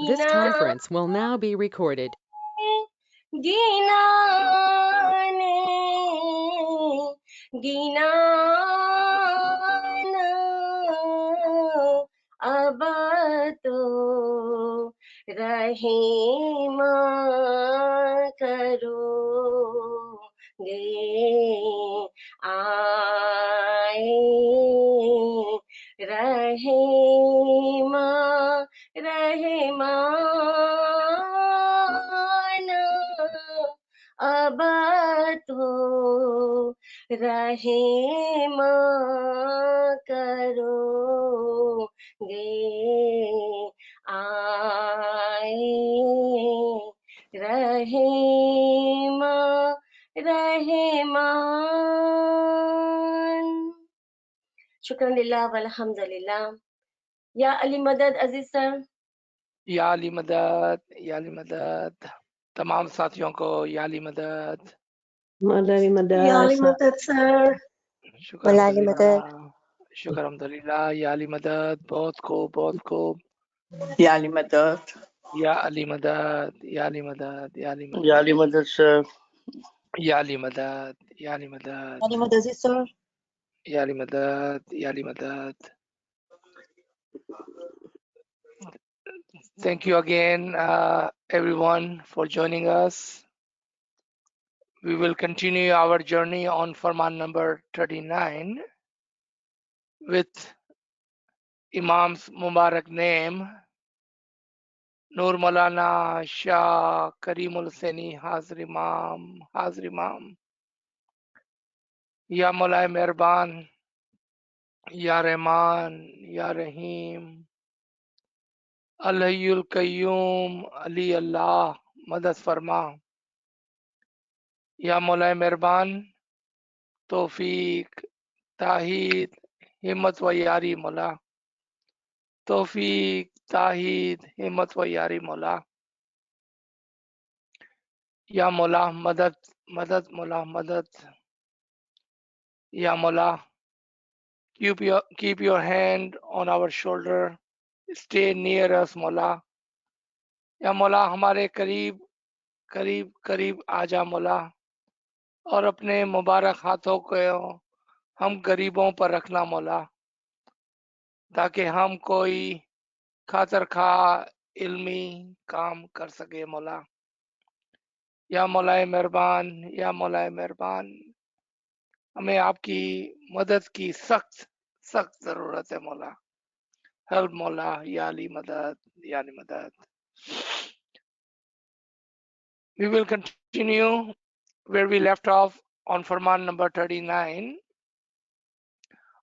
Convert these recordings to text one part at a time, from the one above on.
This गीना conference will now be recorded. गीना ने गीना अब तो रहीम करोगे आए रहीम रहमान अब तो रहीम करोगे आए रहीम रहमान। शुक्रान लिल्लाह वल्हम्दुलिल्लाह। या अली मदद अजीज सर। या अली मदद, या अली मदद। तमाम साथियों को या अली मदद। मदरी या अली मदद मदद सर। शुक्र अल्हम्दुलिल्लाह, शुक्र अल्हम्दुलिल्लाह। या अली मदद, बहुत खूब, बहुत खूब। या अली मदद, या अली मदद, या अली मदद, या अली मदद, या अली मदद सर, या अली मदद, या अली मदद, अली मदद सर, या अली मदद, या अली मदद। Thank you again, everyone, for joining us. We will continue our journey on Farman number 39 with Imam's Mubarak name, Nur Maulana Shah Karimul Seni Hazir Imam, Hazir Imam. Ya Maulay Mehraban, Ya Rahman, Ya Rahim, Al-Hayyul Qayyum, Ali Allah, Madad Farma. Ya Maulay Mehraban, तौफीक, ताहीद, हिम्मत व यारी मौला। तौफीक, ताहीद, हिम्मत व यारी मौला। या मौला मदद, मदद मौला मदद। या मौला, keep your hand on our shoulder, stay near us मौला। या मौला हमारे करीब करीब करीब आजा मौला, और अपने मुबारक हाथों को हम गरीबों पर रखना मौला, ताकि हम कोई खातर खा इल्मी काम कर सके मौला। या मौलाए मेहरबान, या मौलाए मेहरबान, हमें आपकी मदद की सख्त सख्त जरूरत है मौला। हेल्प मौला, या अली मदद, या अली मदद। We will continue where we left off on Farman number 39।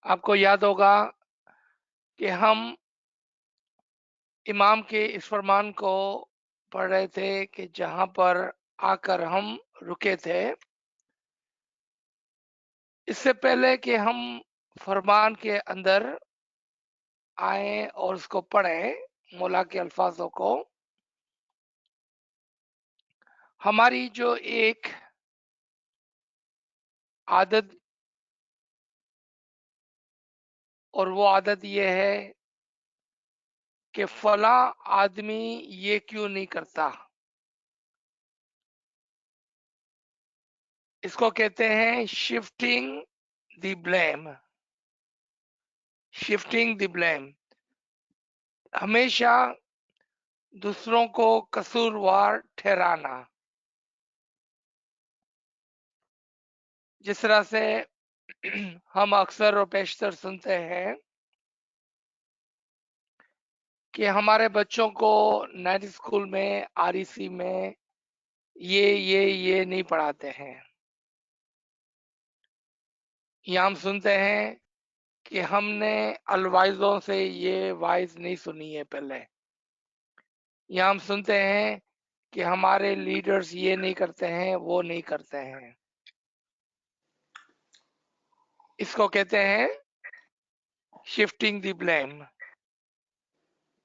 आपको याद होगा कि हम इमाम के इस फरमान को पढ़ रहे थे कि जहां पर आकर हम रुके थे। इससे पहले कि हम फरमान के अंदर आए और उसको पढ़ें, मौला के अल्फाजों को, हमारी जो एक आदत, और वो आदत ये है कि फला आदमी ये क्यों नहीं करता, इसको कहते हैं shifting the blame. Shifting the blame, हमेशा दूसरों को कसूरवार ठहराना। जिस तरह से हम अक्सर और पेशतर सुनते हैं कि हमारे बच्चों को नाइट स्कूल में, आरईसी में ये नहीं पढ़ाते हैं, या हम सुनते हैं कि हमने अलवाइजों से ये वाइज नहीं सुनी है पहले, या हम सुनते हैं कि हमारे लीडर्स ये नहीं करते हैं, वो नहीं करते हैं। इसको कहते हैं शिफ्टिंग द ब्लेम,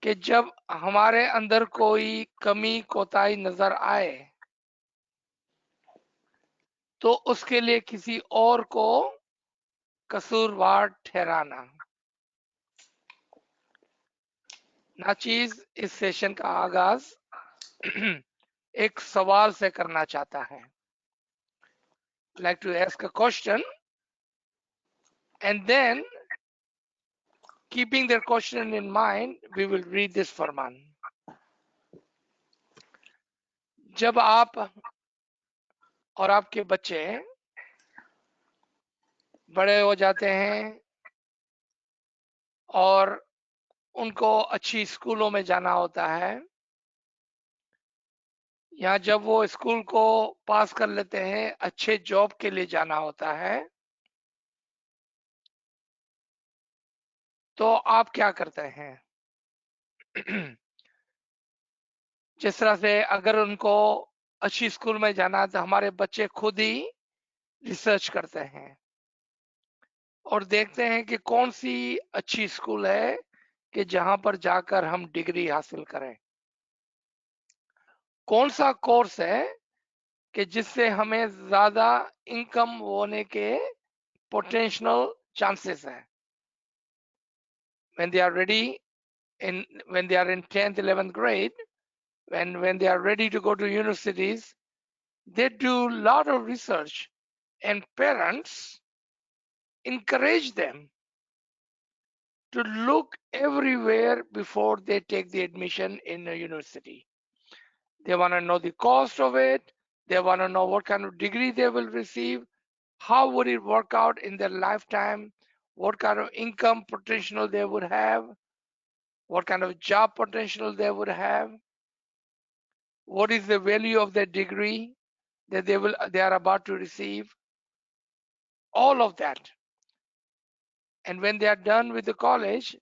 कि जब हमारे अंदर कोई कमी कोताही नजर आए तो उसके लिए किसी और को कसूरवार ठहराना। नाचीज इस सेशन का आगाज एक सवाल से करना चाहता है. Like to ask a question and then keeping their question in mind, we will read this Farman. जब आप और आपके बच्चे बड़े हो जाते हैं और उनको अच्छी स्कूलों में जाना होता है, या जब वो स्कूल को पास कर लेते हैं, अच्छे जॉब के लिए जाना होता है, तो आप क्या करते हैं? जिस तरह से अगर उनको अच्छी स्कूल में जाना है तो हमारे बच्चे खुद ही रिसर्च करते हैं और देखते हैं कि कौन सी अच्छी स्कूल है कि जहां पर जाकर हम डिग्री हासिल करें, कौन सा कोर्स है कि जिससे हमें ज्यादा इनकम होने के पोटेंशियल चांसेस है. when they are ready when they are in 10th 11th grade, when they are ready to go to universities, they do a lot of research and parents encourage them to look everywhere before they take the admission in a university. They want to know the cost of it. They want to know what kind of degree they will receive. How would it work out in their lifetime? What kind of income potential they would have? What kind of job potential they would have? What is the value of their degree that they are about to receive? All of that. And when they are done with the college,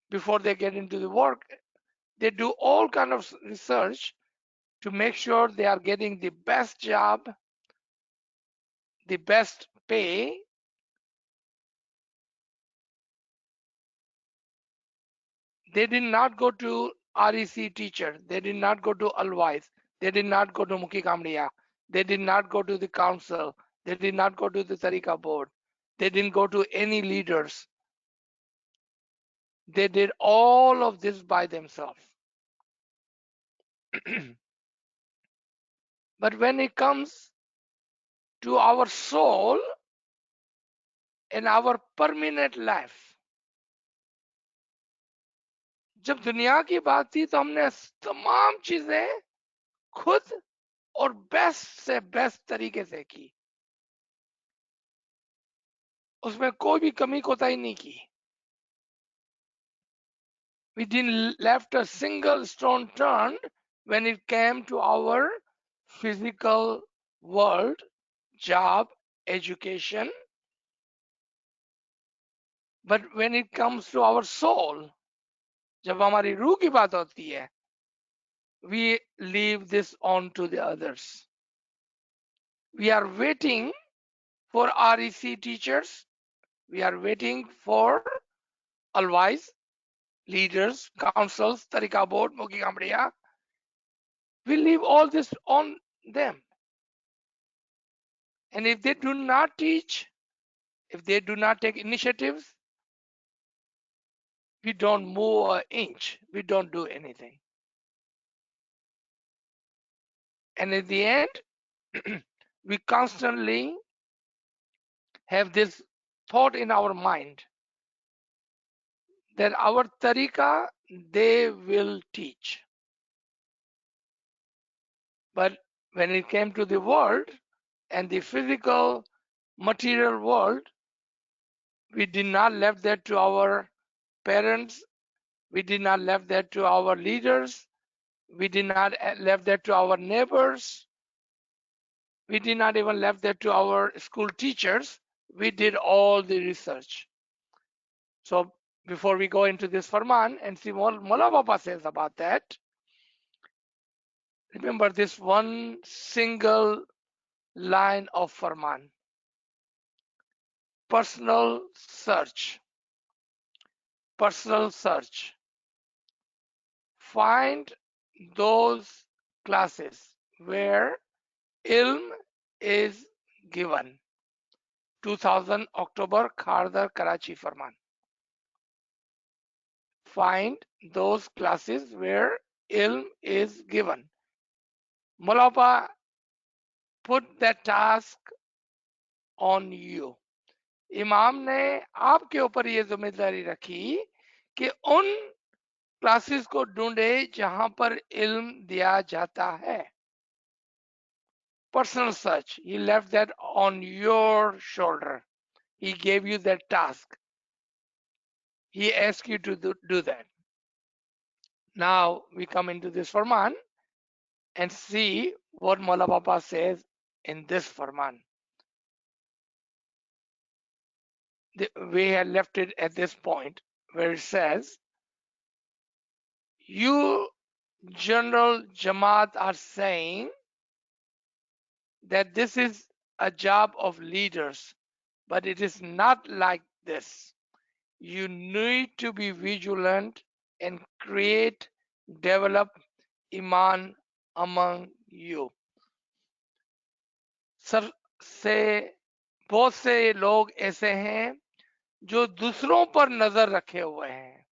before they get into the work, they do all kind of research to make sure they are getting the best job, the best pay. They did not go to REC teacher. They did not go to ALWAAZ. They did not go to Mukhi Kamdiya. They did not go to the council. They did not go to the Tariqa board. They didn't go to any leaders. They did all of this by themselves. But when it comes to our soul and our permanent life, जब दुनिया की बात थी तो हमने तमाम चीजें खुद और बेस्ट से बेस्ट तरीके से की, उसमें कोई भी कमी कोताही नहीं की. We didn't left a single stone turned when it came to our physical world, job, education. But when it comes to our soul, जब हमारी रूह की बात होती है, we leave this on to the others. We are waiting for REC teachers. We are waiting for ALWAAZ, leaders, councils, Tariqa board, Mukhi Kamdiya. We leave all this on them. And if they do not teach, if they do not take initiatives, we don't move an inch. We don't do anything. And at the end, we constantly have this thought in our mind that our tariqa, they will teach. But when it came to the world and the physical material world, we did not left that to our parents. We did not left that to our leaders. We did not left that to our neighbors. We did not even left that to our school teachers. We did all the research. So before we go into this Farman and see what Mullah Baba says about that, remember this one single line of Farman. Personal search. Personal search. Find those classes where ilm is given. 2000 October, Khardar, Karachi, Farman. find those classes where ilm is given. Mulapa put that task on you. इमाम ने आपके ऊपर ये जिम्मेदारी रखी कि उन classes को ढूंढे जहां पर इल्म दिया जाता है. Personal search. He left that on your shoulder. He gave you that task. He asked you to do that. Now we come into this Farman and see what Maula Papa says in this Farman. We had left it at this point where it says, you General Jamaat are saying that this is a job of leaders, but it is not like this. You need to be vigilant and create, develop iman among you. Sir से बहुत से लोग ऐसे हैं जो दूसरों पर नजर रखे हुए हैं,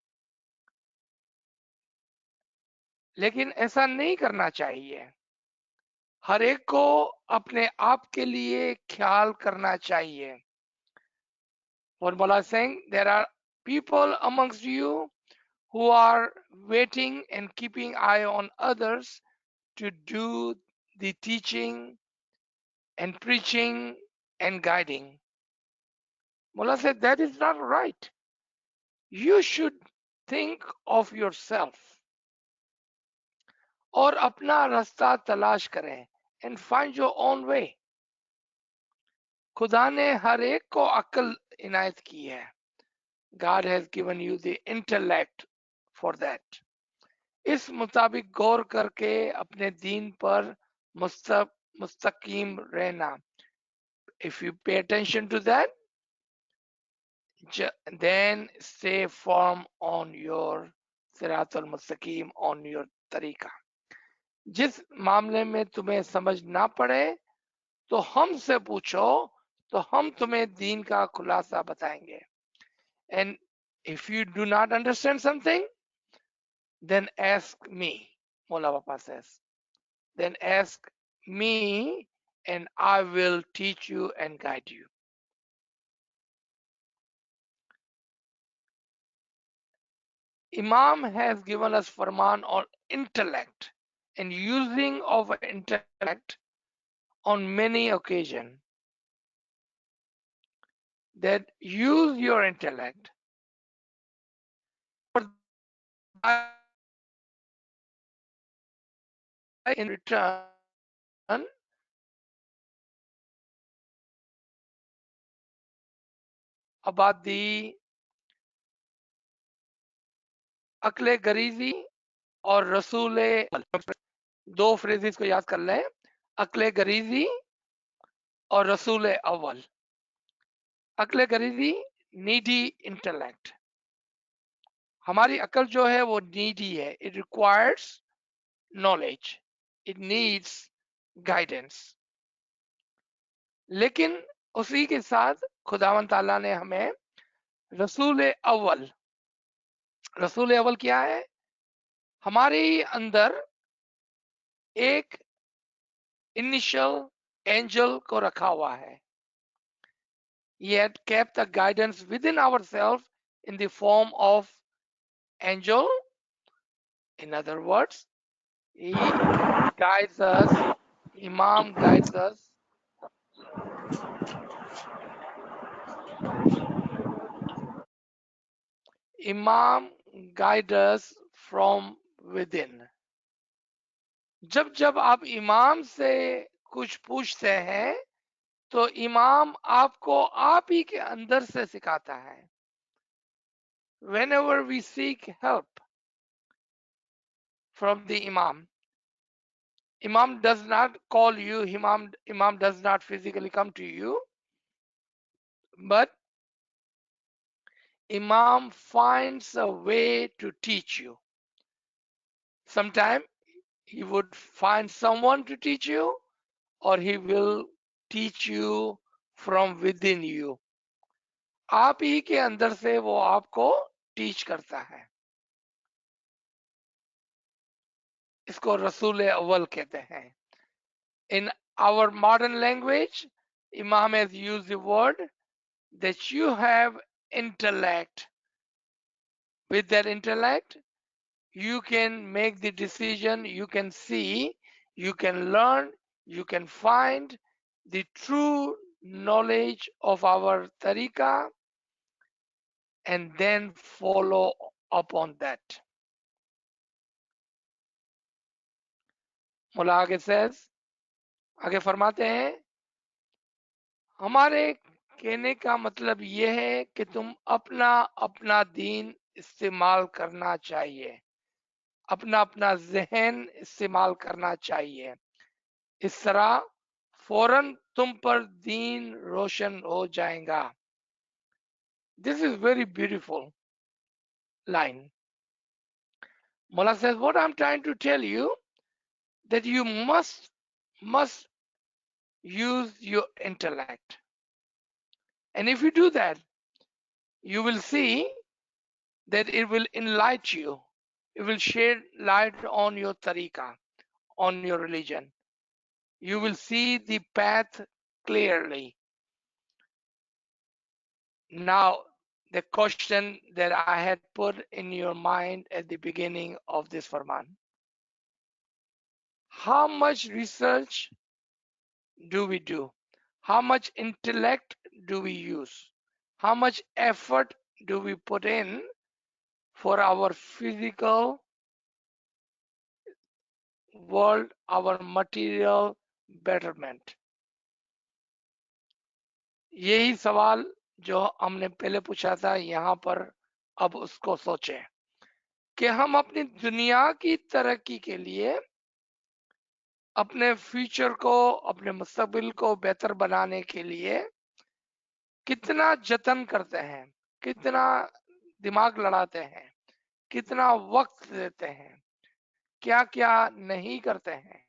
लेकिन ऐसा नहीं करना चाहिए. हर एक को अपने आप के लिए ख्याल करना चाहिए. What Mullah is saying, there are people amongst you who are waiting and keeping eye on others to do the teaching and preaching and guiding. Mullah said that is not right. You should think of yourself और अपना रास्ता तलाश करें and find your own way. खुदा ने हर एक को अक्ल इनायत की है. God has given you the intellect for that. इस मुताबिक गौर करके अपने दीन पर मुस्तकीम रहना. If you pay attention to that, then stay firm on your siratul mustaqim, on your tariqa. जिस मामले में तुम्हें समझ ना पड़े तो हमसे पूछो, तो हम तुम्हें दीन का खुलासा बताएंगे. And if you do not understand something, then ask me, Mola Papa says. Then ask me and I will teach you and guide you. Imam has given us Farman on intellect and using of intellect on many occasions. That use your intellect in return about the अक्ले गरीजी और रसूल. दो phrases को याद कर लें, अक्ले गरीजी और रसूल अव्वल. अक्ले गरीजी नीडी इंटेलेक्ट. हमारी अकल जो है वो नीडी है. It requires knowledge, it needs guidance. लेकिन उसी के साथ खुदावंद ताला ने हमें रसूल अव्वल. रसूल अव्वल क्या है? हमारे अंदर एक इनिशियल एंजल को रखा हुआ है. He had kept the guidance within ourselves in the form of angel. In other words, he guides us, Imam guides us. Imam guides us from within. जब जब आप इमाम से कुछ पूछते हैं तो इमाम आपको आप ही के अंदर से सिखाता है. Whenever we seek help from the Imam, Imam does not call you, Imam does not physically come to you, but Imam finds a way to teach you. Sometimes he would find someone to teach you, or he will teach you from within you. आप ही के अंदर से वो आपको teach करता है. इसको रसूल अव्वल कहते हैं. In our modern language, Imam has used the word that you have intellect. With that intellect, you can make the decision, you can see, you can learn, you can find the true knowledge of our tariqah and then follow upon that. Mullah आगे says, आगे फरमाते हैं, हमारे कहने का मतलब यह है कि तुम अपना अपना दीन इस्तेमाल करना चाहिए, अपना अपना जहन इस्तेमाल करना चाहिए. इस तरह फौरन तुम पर दीन रोशन हो जाएगा. This is very beautiful line. Mullah says, what I'm trying to tell you, that you must use your intellect. And if you do that, you will see that it will enlighten you. It will shed light on your tariqah, on your religion. You will see the path clearly. Now, the question that I had put in your mind at the beginning of this Farman. How much research do we do? How much intellect do we use? How much effort do we put in for our physical world, our material betterment? यही सवाल जो हमने पहले पूछा था यहाँ पर अब उसको सोचें कि हम अपनी दुनिया की तरक्की के लिए, अपने फ्यूचर को, अपने मुस्तकबिल को बेहतर बनाने के लिए कितना जतन करते हैं, कितना दिमाग लड़ाते हैं, कितना वक्त देते हैं, क्या क्या नहीं करते हैं.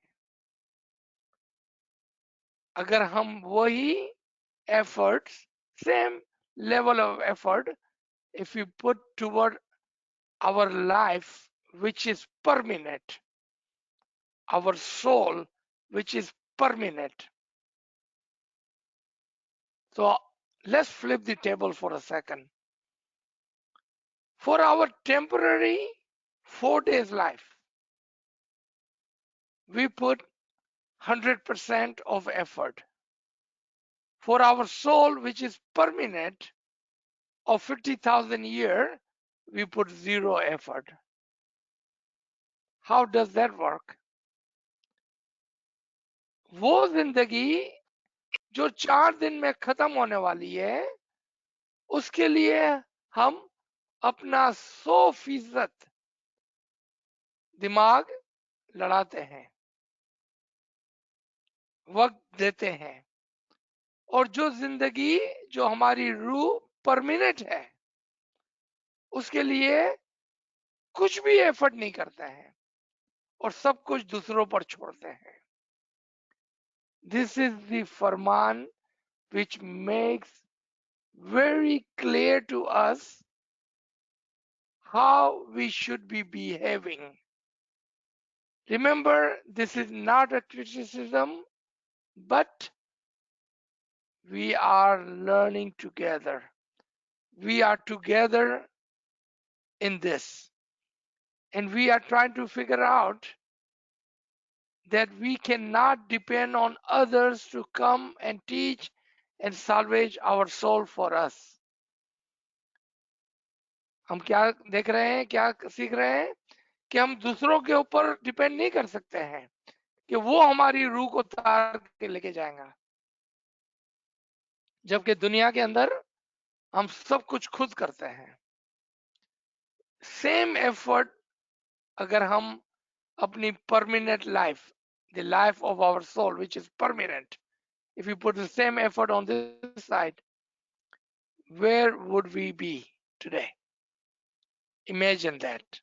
अगर हम वही efforts, same level of effort, if we put toward our life, which is permanent, our soul, which is permanent. So let's flip the table for a second. For our temporary 4 days life, we put 100% of effort. For our soul, which is permanent, of 50,000 years, we put zero effort. How does that work? वो जिंदगी जो 4 दिन में खत्म होने वाली है, उसके लिए हम अपना 100% दिमाग लड़ाते हैं, वक्त देते हैं. और जो जिंदगी जो हमारी रूह परमानेंट है, उसके लिए कुछ भी एफर्ट नहीं करते हैं और सब कुछ दूसरों पर छोड़ते हैं. This is the Farman which makes very clear to us how we should be behaving. Remember, this is not a criticism, but we are learning together. We are together in this. And we are trying to figure out that we cannot depend on others to come and teach and salvage our soul for us. हम क्या देख रहे हैं, क्या सीख रहे हैं कि हम दूसरों के ऊपर डिपेंड नहीं कर सकते हैं कि वो हमारी रूह को तार के लेके जाएगा, जबकि दुनिया के अंदर हम सब कुछ खुद करते हैं. सेम एफर्ट अगर हम अपनी permanent life, the life of our soul, which is permanent, if we put the same effort on this side, where would we be today? Imagine that.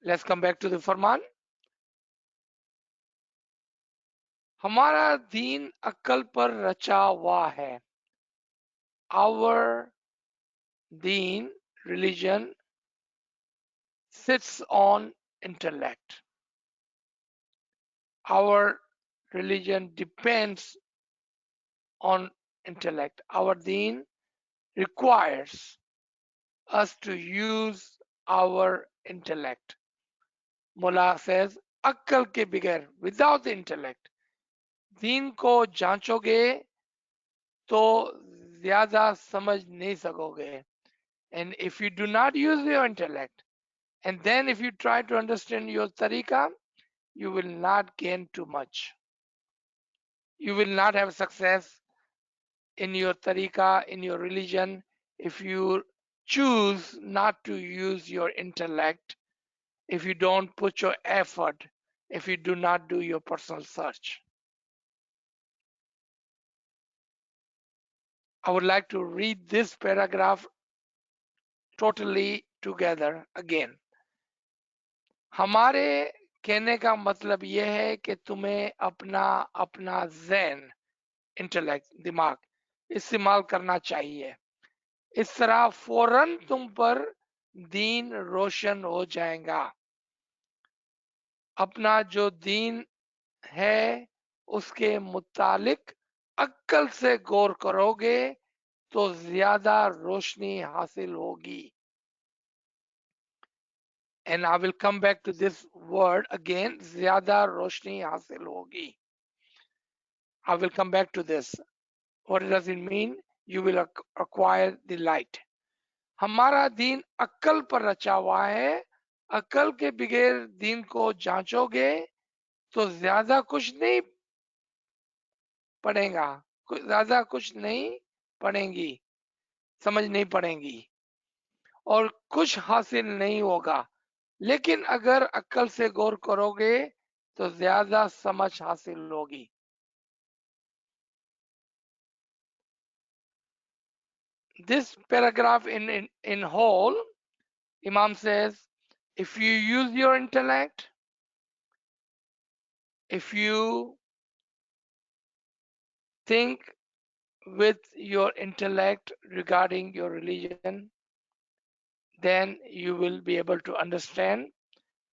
Let's come back to the फरमान. हमारा दीन अक्ल पर रचा हुआ है. Our deen, religion, sits on intellect. Our religion depends on intellect. Our deen requires us to use our intellect. Mullah says, अक्ल के बगैर, without the intellect, दीन को जांचोगे तो ज्यादा समझ नहीं सकोगे. And if you do not use your intellect, and then if you try to understand your tariqa, you will not gain too much. You will not have success in your tariqa, in your religion, if you choose not to use your intellect, if you don't put your effort, if you do not do your personal search. I would like to read this paragraph totally together again. हमारे कहने का मतलब यह है कि तुम्हें अपना अपना ज़हन, इंटेलेक्ट, दिमाग इस्तेमाल करना चाहिए. इस तरह फौरन तुम पर दीन रोशन हो जाएगा. अपना जो दीन है उसके मुतालिक अक्ल से गौर करोगे तो ज्यादा रोशनी हासिल होगी. And I will come back to this word again, ज्यादा रोशनी हासिल होगी. I will come back to this. What does it mean? You will acquire the light. हमारा दीन अक्ल पर रचा हुआ है. अक्ल के बगैर दीन को जांचोगे तो ज्यादा कुछ नहीं पड़ेगा, ज्यादा कुछ नहीं पड़ेगी, समझ नहीं पड़ेगी और कुछ हासिल नहीं होगा. लेकिन अगर अक्ल से गौर करोगे तो ज्यादा समझ हासिल होगी. This paragraph in whole, Imam says, if you use your intellect, if you think with your intellect regarding your religion, then you will be able to understand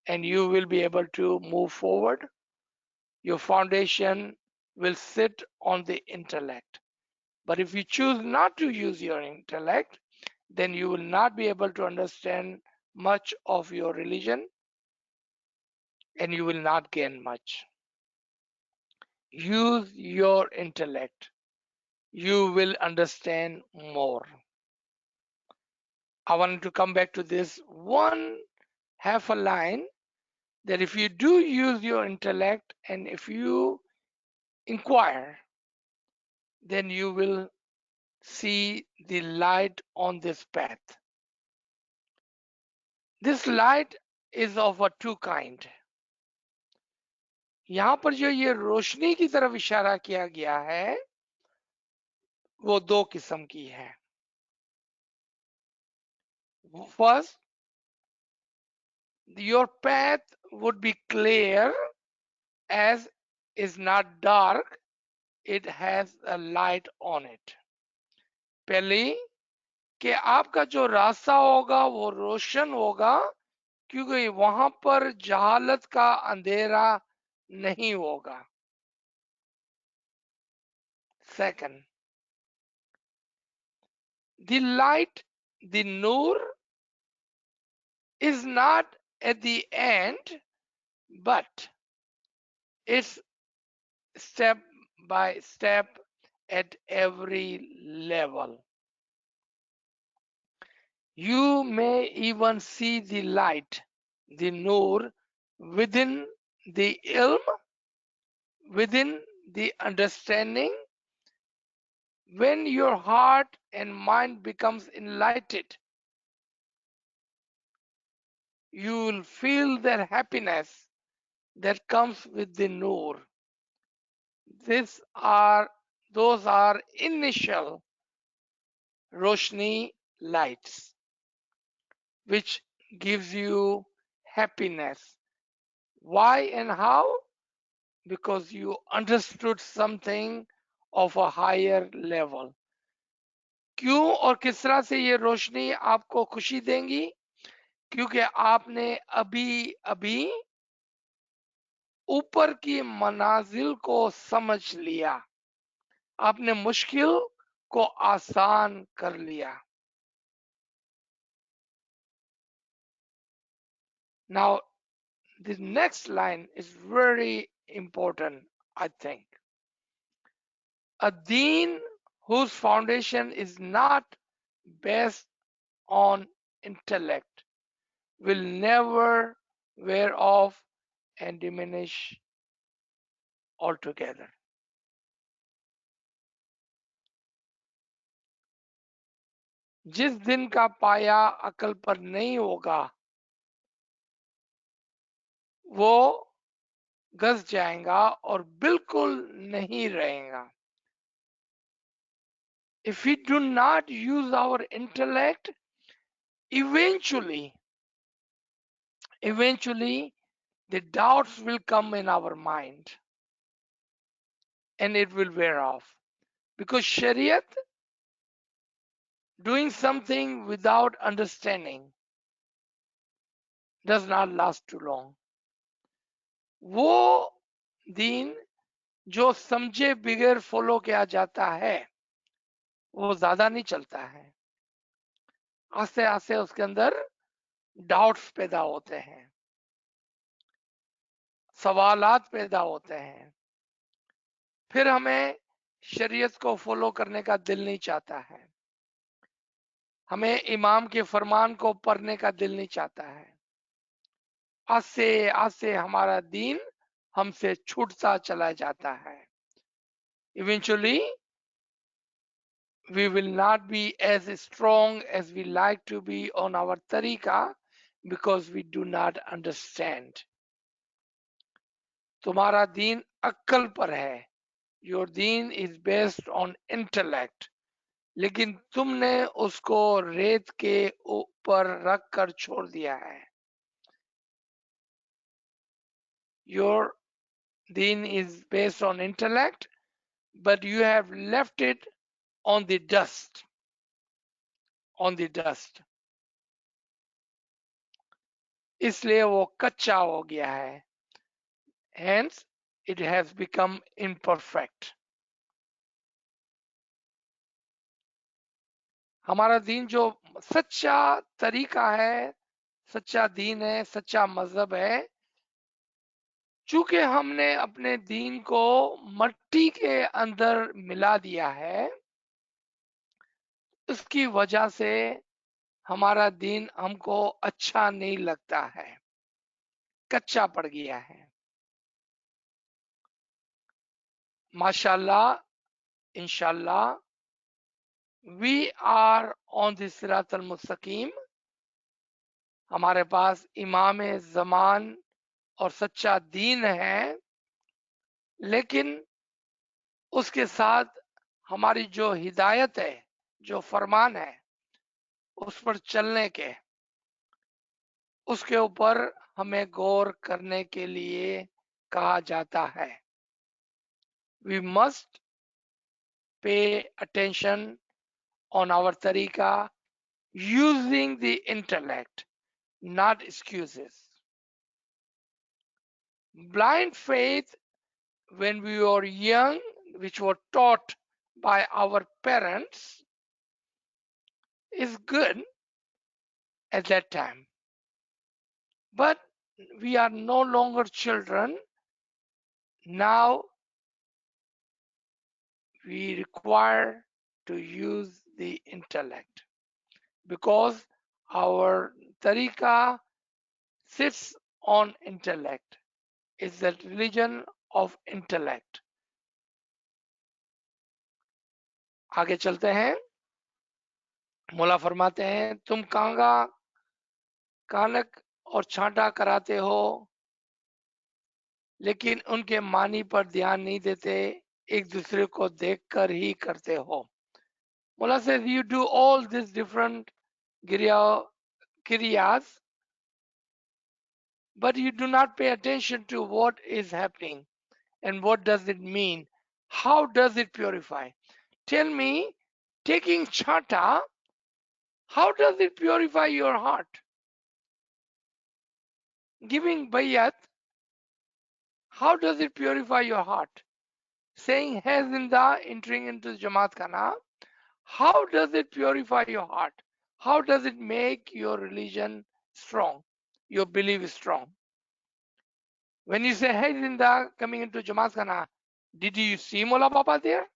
and you will be able to move forward. Your foundation will sit on the intellect. But if you choose not to use your intellect, then you will not be able to understand much of your religion and you will not gain much. Use your intellect. You will understand more. I wanted to come back to this one half a line, that if you do use your intellect and if you inquire, then you will see the light on this path. This light is of a two kind. यहाँ पर जो ये रोशनी की तरफ इशारा किया गया है वो दो किस्म की है. First, your path would be clear as is not dark, it has a light on it. पहली कि आपका जो रास्ता होगा वो रोशन होगा क्योंकि वहां पर जहालत का अंधेरा नहीं होगा. Second, the light, the nur, is not at the end, but it's step by step at every level. You may even see the light, the nur, within the ilm, within the understanding. When your heart and mind becomes enlightened, you will feel that happiness that comes with the nur. Those are initial roshni lights, which gives you happiness. Why and how? Because you understood something of a higher level. क्यों और किस तरह से ये रोशनी आपको खुशी देंगी? क्योंकि आपने अभी अभी ऊपर की मनाजिल को समझ लिया, आपने मुश्किल को आसान कर लिया। Now the next line is very important, I think. A deen whose foundation is not based on intellect will never wear off and diminish altogether. जिस दिन का पाया अकल पर नहीं होगा वो घस जाएगा और बिल्कुल नहीं रहेगा. If we do not use our intellect, eventually the doubts will come in our mind and it will wear off. Because Shariat, doing something without understanding, does not last too long. वो दीन जो समझे बगैर follow किया जाता है वो ज्यादा नहीं चलता है. आस्ते आस्ते उसके अंदर डाउट्स पैदा होते हैं, सवालात पैदा होते हैं, फिर हमें शरीयत को फॉलो करने का दिल नहीं चाहता है, हमें इमाम के फरमान को पढ़ने का दिल नहीं चाहता है. आस्ते आस्ते हमारा दीन हमसे छूटता चला जाता है. Eventually we will not be as strong as we like to be on our tariqa because we do not understand. तुम्हारा दीन अक्ल पर है. Your deen is based on intellect. लेकिन तुमने उसको रेत के ऊपर रख कर छोड़ दिया है. Your deen is based on intellect, but you have left it on the dust. On the dust. इसलिए वो कच्चा हो गया है. Hence, it has become imperfect. हमारा दीन जो सच्चा तरीका है, सच्चा दीन है, सच्चा मजहब है, चूंकि हमने अपने दीन को मट्टी के अंदर मिला दिया है, उसकी वजह से हमारा दीन हमको अच्छा नहीं लगता है, कच्चा पड़ गया है. माशाल्लाह, इंशाल्लाह, we are on the सिरात अल मुस्तकीम. हमारे पास इमाम ज़मान और सच्चा दीन है, लेकिन उसके साथ हमारी जो हिदायत है, जो फरमान है, उस पर चलने के, उसके ऊपर हमें गौर करने के लिए कहा जाता है. We must pay attention on our tariqa using the intellect, not excuses. Blind faith when we were young, which were taught by our parents, is good at that time. But we are no longer children. Now we require to use the intellect because our tariqa sits on intellect. It's the religion of intellect. आगे चलते हैं. मौला फरमाते हैं, तुम कांगा कानक और छांटा कराते हो लेकिन उनके मानी पर ध्यान नहीं देते, एक दूसरे को देखकर ही करते हो. Mullah says you do all these different kiryas, but you do not pay attention to what is happening and what does it mean. How does it purify? Tell me, taking chata, how does it purify your heart? Giving bayat, how does it purify your heart? Saying hai zinda, entering into Jamaat Khana, how does it purify your heart? How does it make your religion strong, your belief strong? When you say hai zinda, coming into Jamaat Khana, did you see Mullah Baba there?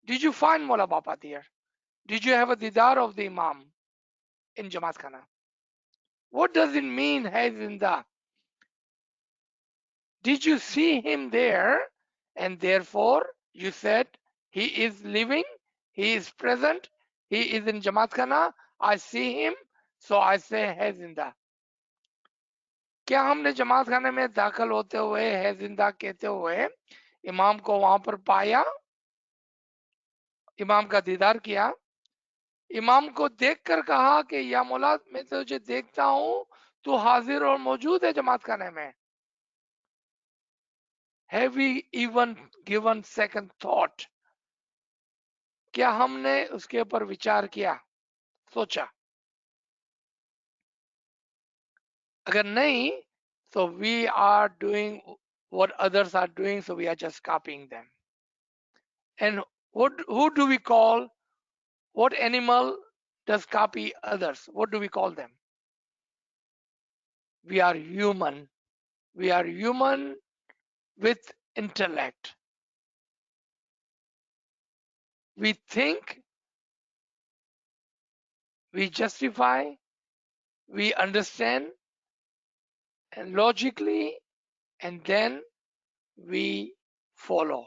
Did you find Mullah Baba there? Did you have a didar of the Imam in Jamaat Khana? What does it mean, hai zinda? Did you see him there? And therefore you said, he is living, he is present, he is in Jamaat Khana, I see him, so I say hai zinda. क्या हमने जमात खाने में दाखिल होते हुए है जिंदा कहते हुए इमाम को वहां पर पाया, इमाम का दीदार किया, इमाम को देखकर कहा कि या मौला मैं तुझे देखता हूं, तू हाजिर और मौजूद है जमात खाने में? Have we even given second thought? क्या हमने उसके ऊपर विचार किया, सोचा? अगर नहीं, so we are doing what others are doing, so we are just copying them. And who do we call? What animal does copy others? What do we call them? We are human. We are human with intellect. We think, we justify, we understand, and logically, and then we follow.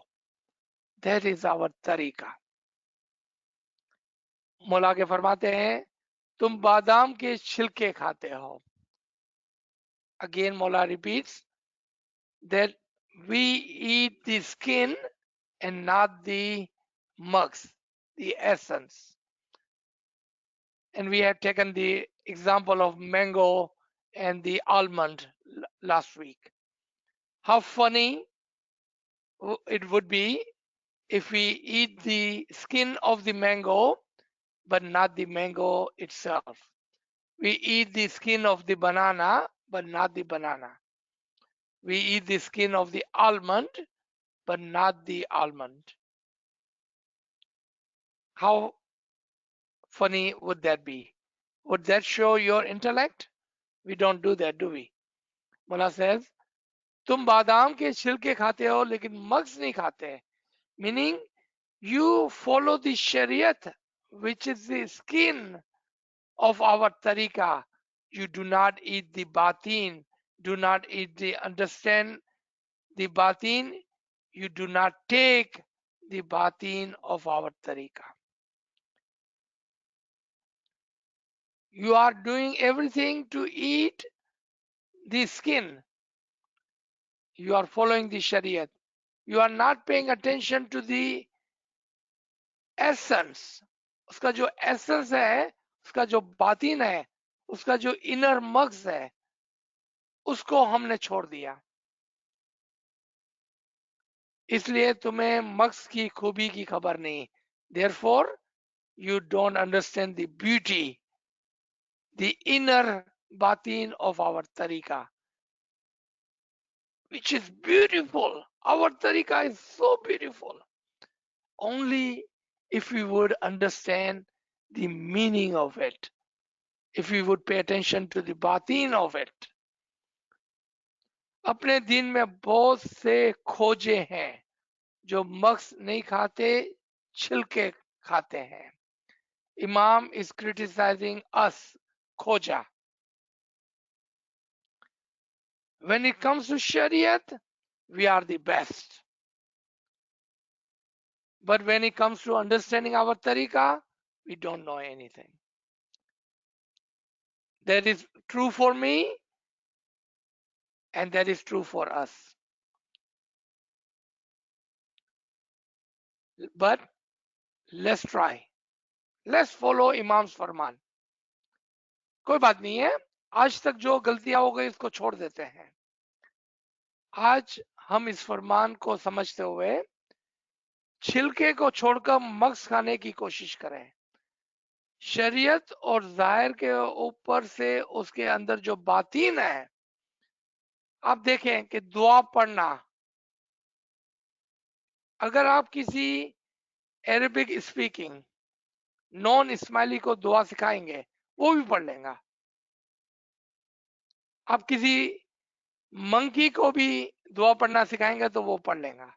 That is our tariqa. मौला के फरमाते हैं, तुम बादाम के छिलके खाते हो. Again Mola repeats that we eat the skin and not the mugs, the essence. And we had taken the example of mango and the almond last week. How funny it would be if we eat the skin of the mango but not the mango itself. We eat the skin of the banana but not the banana. We eat the skin of the almond but not the almond. How funny would that be? Would that show your intellect? We don't do that, do we? Mullah says, तुम बादाम के छिलके खाते हो लेकिन mugs नहीं खाते. Meaning, you follow the shariat, which is the skin of our tariqah. You do not eat the batin, do not eat the understand the batin, you do not take the batin of our tariqah. You are doing everything to eat the skin. You are following the shariat. You are not paying attention to the essence. उसका जो essence है, उसका जो बातिन है, उसका जो inner मग्ज है, उसको हमने छोड़ दिया. इसलिए तुम्हें मग्ज की खूबी की खबर नहीं. Therefore, you don't understand the beauty, the inner batin of our tariqah, which is beautiful. Our tariqah is so beautiful. Only if we would understand the meaning of it, if we would pay attention to the batin of it. अपने दिन में बहुत से खोजे हैं जो मक्स नहीं खाते, छिलके खाते हैं. Imam is criticizing us, khoja. When it comes to Shariat, we are the best. But when it comes to understanding our tariqah, we don't know anything. That is true for me, and that is true for us. But let's try. Let's follow Imam's Farman. कोई बात नहीं है, आज तक जो गलतियां हो गई उसको छोड़ देते हैं. आज हम इस फरमान को समझते हुए छिलके को छोड़कर मग्स खाने की कोशिश करें. शरीयत और जाहिर के ऊपर से उसके अंदर जो बातीन है आप देखें कि दुआ पढ़ना, अगर आप किसी अरेबिक स्पीकिंग नॉन इस्माइली को दुआ सिखाएंगे वो भी पढ़ लेगा। आप किसी मंकी को भी दुआ पढ़ना सिखाएंगे तो वो पढ़ लेगा।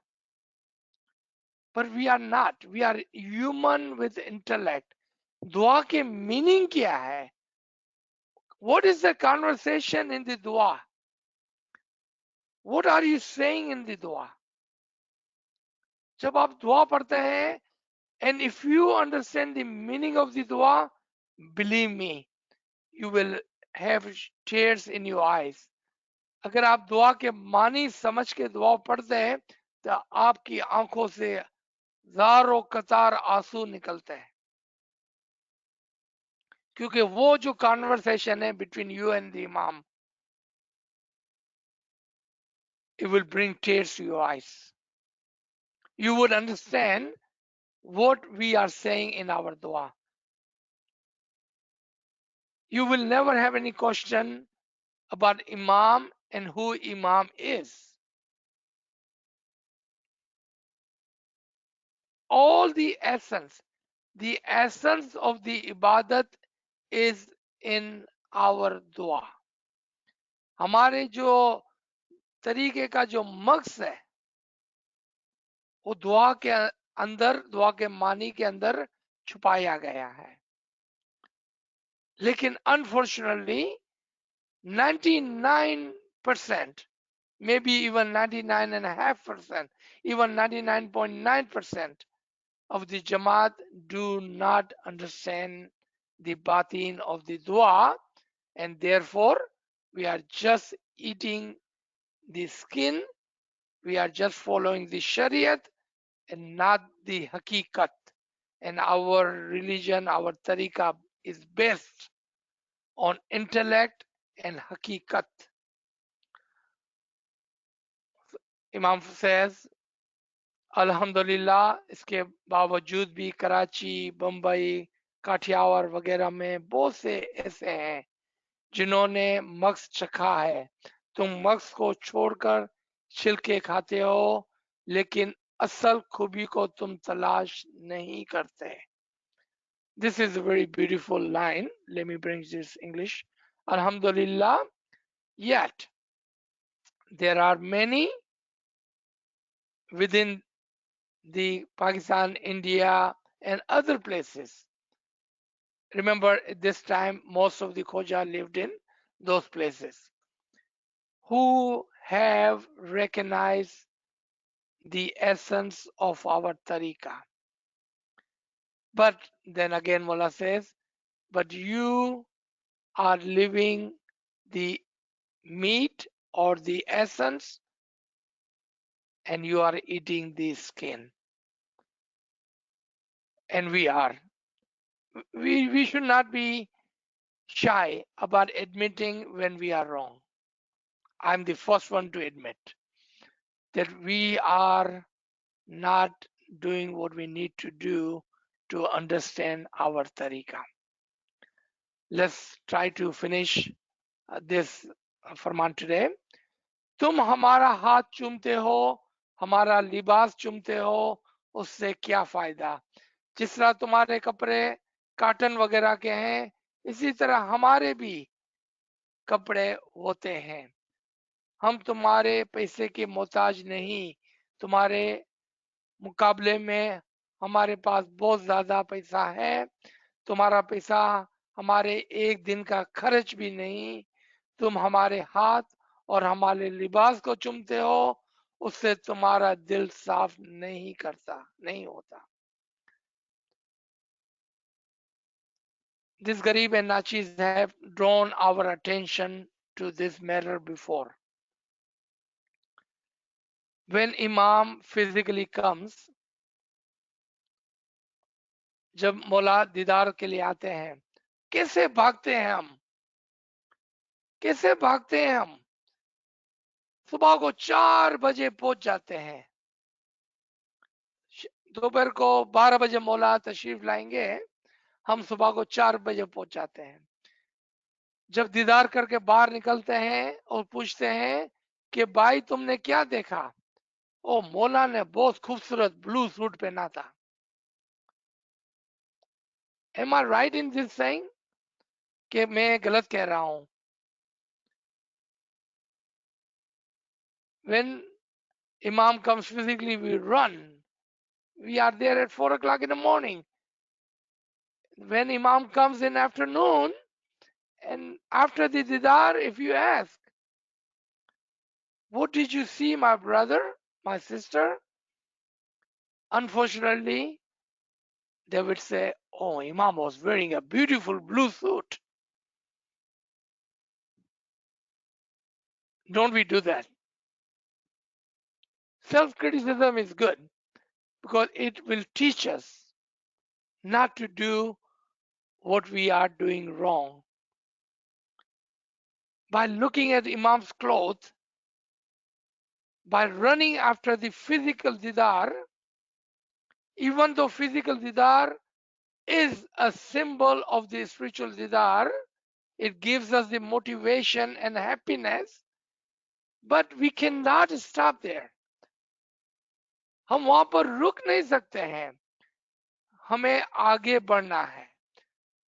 पर we are not, we are human with intellect. दुआ के मीनिंग क्या है? What is the conversation in the दुआ? What are you saying in the दुआ? जब आप दुआ पढ़ते हैं, and if you understand the meaning of the dua, believe me, you will have tears in your eyes. अगर आप दुआ के मानी समझ के दुआ पढ़ते हैं तो आपकी आंखों से हजारों कतार आंसू निकलते हैं, क्योंकि वो जो कॉन्वर्सेशन है बिटवीन यू एंड द इमाम, it will bring tears to your eyes. You would understand what we are saying in our dua. You will never have any question about imam and who imam is. All the essence of the ibadat is in our dua. हमारे जो तरीके का जो मकसद है वो दुआ के अंदर, दुआ के मानी के अंदर छुपाया गया है। लेकिन unfortunately 99%, maybe even 99.5%, even 99.9% of the Jamaat do not understand the batin of the dua, and therefore we are just eating the skin, we are just following the Shariat and not the Hakikat. And our religion, our tariqah is based on intellect and Hakikat. Imam says, अल्हम्दुलिल्लाह, इसके बावजूद भी कराची, बम्बई, काठियावाड़ वगैरह में बहुत से ऐसे हैं जिन्होंने मक्स चखा है। तुम मक्स को छोड़कर छिलके खाते हो, लेकिन असल खूबी को तुम तलाश नहीं करते। This is a very beautiful line. Let me bring this English. Alhamdulillah, yet there are many within the Pakistan, India, and other places. Remember, at this time, most of the Khoja lived in those places, who have recognized the essence of our tariqah. But then again, Mullah says, but you are living the meat or the essence, and you are eating the skin. And we are. We should not be shy about admitting when we are wrong. I'm the first one to admit that we are not doing what we need to do to understand our tariqah. Let's try to finish this Farman today. तुम हमारा हाथ चूमते हो, हमारा लिबास चूमते हो, उससे क्या फायदा? जिस तरह तुम्हारे कपड़े कॉटन वगैरह के हैं, इसी तरह हमारे भी कपड़े होते हैं। हम तुम्हारे पैसे के मोहताज नहीं, तुम्हारे मुकाबले में हमारे पास बहुत ज्यादा पैसा है। तुम्हारा पैसा हमारे एक दिन का खर्च भी नहीं। तुम हमारे हाथ और हमारे लिबास को चूमते हो, उससे तुम्हारा दिल साफ नहीं होता। This Garib and Nachis have drawn our attention to this matter before. When Imam physically comes, जब मौला दीदार के लिए आते हैं, कैसे भागते हैं हम, कैसे भागते हैं हम? सुबह को 4 बजे पहुंच जाते हैं। दोपहर को 12 बजे मौला तशरीफ लाएंगे, हम सुबह को 4 बजे पहुंच जाते हैं। जब दीदार करके बाहर निकलते हैं और पूछते हैं कि भाई तुमने क्या देखा? ओ मौला ने बहुत खूबसूरत ब्लू सूट पहना था। Am I right in this saying? कि मैं गलत कह रहा हूं? When Imam comes physically, we run. We are there at 4 o'clock in the morning. When Imam comes in afternoon, and after the didar, if you ask, what did you see, my brother, my sister? Unfortunately, they would say, oh, Imam was wearing a beautiful blue suit. Don't we do that? Self-criticism is good because it will teach us not to do what we are doing wrong. By looking at Imam's clothes, by running after the physical didar, even though physical didar is a symbol of the spiritual didar, it gives us the motivation and happiness, but we cannot stop there. हम वहां पर रुक नहीं सकते हैं, हमें आगे बढ़ना है।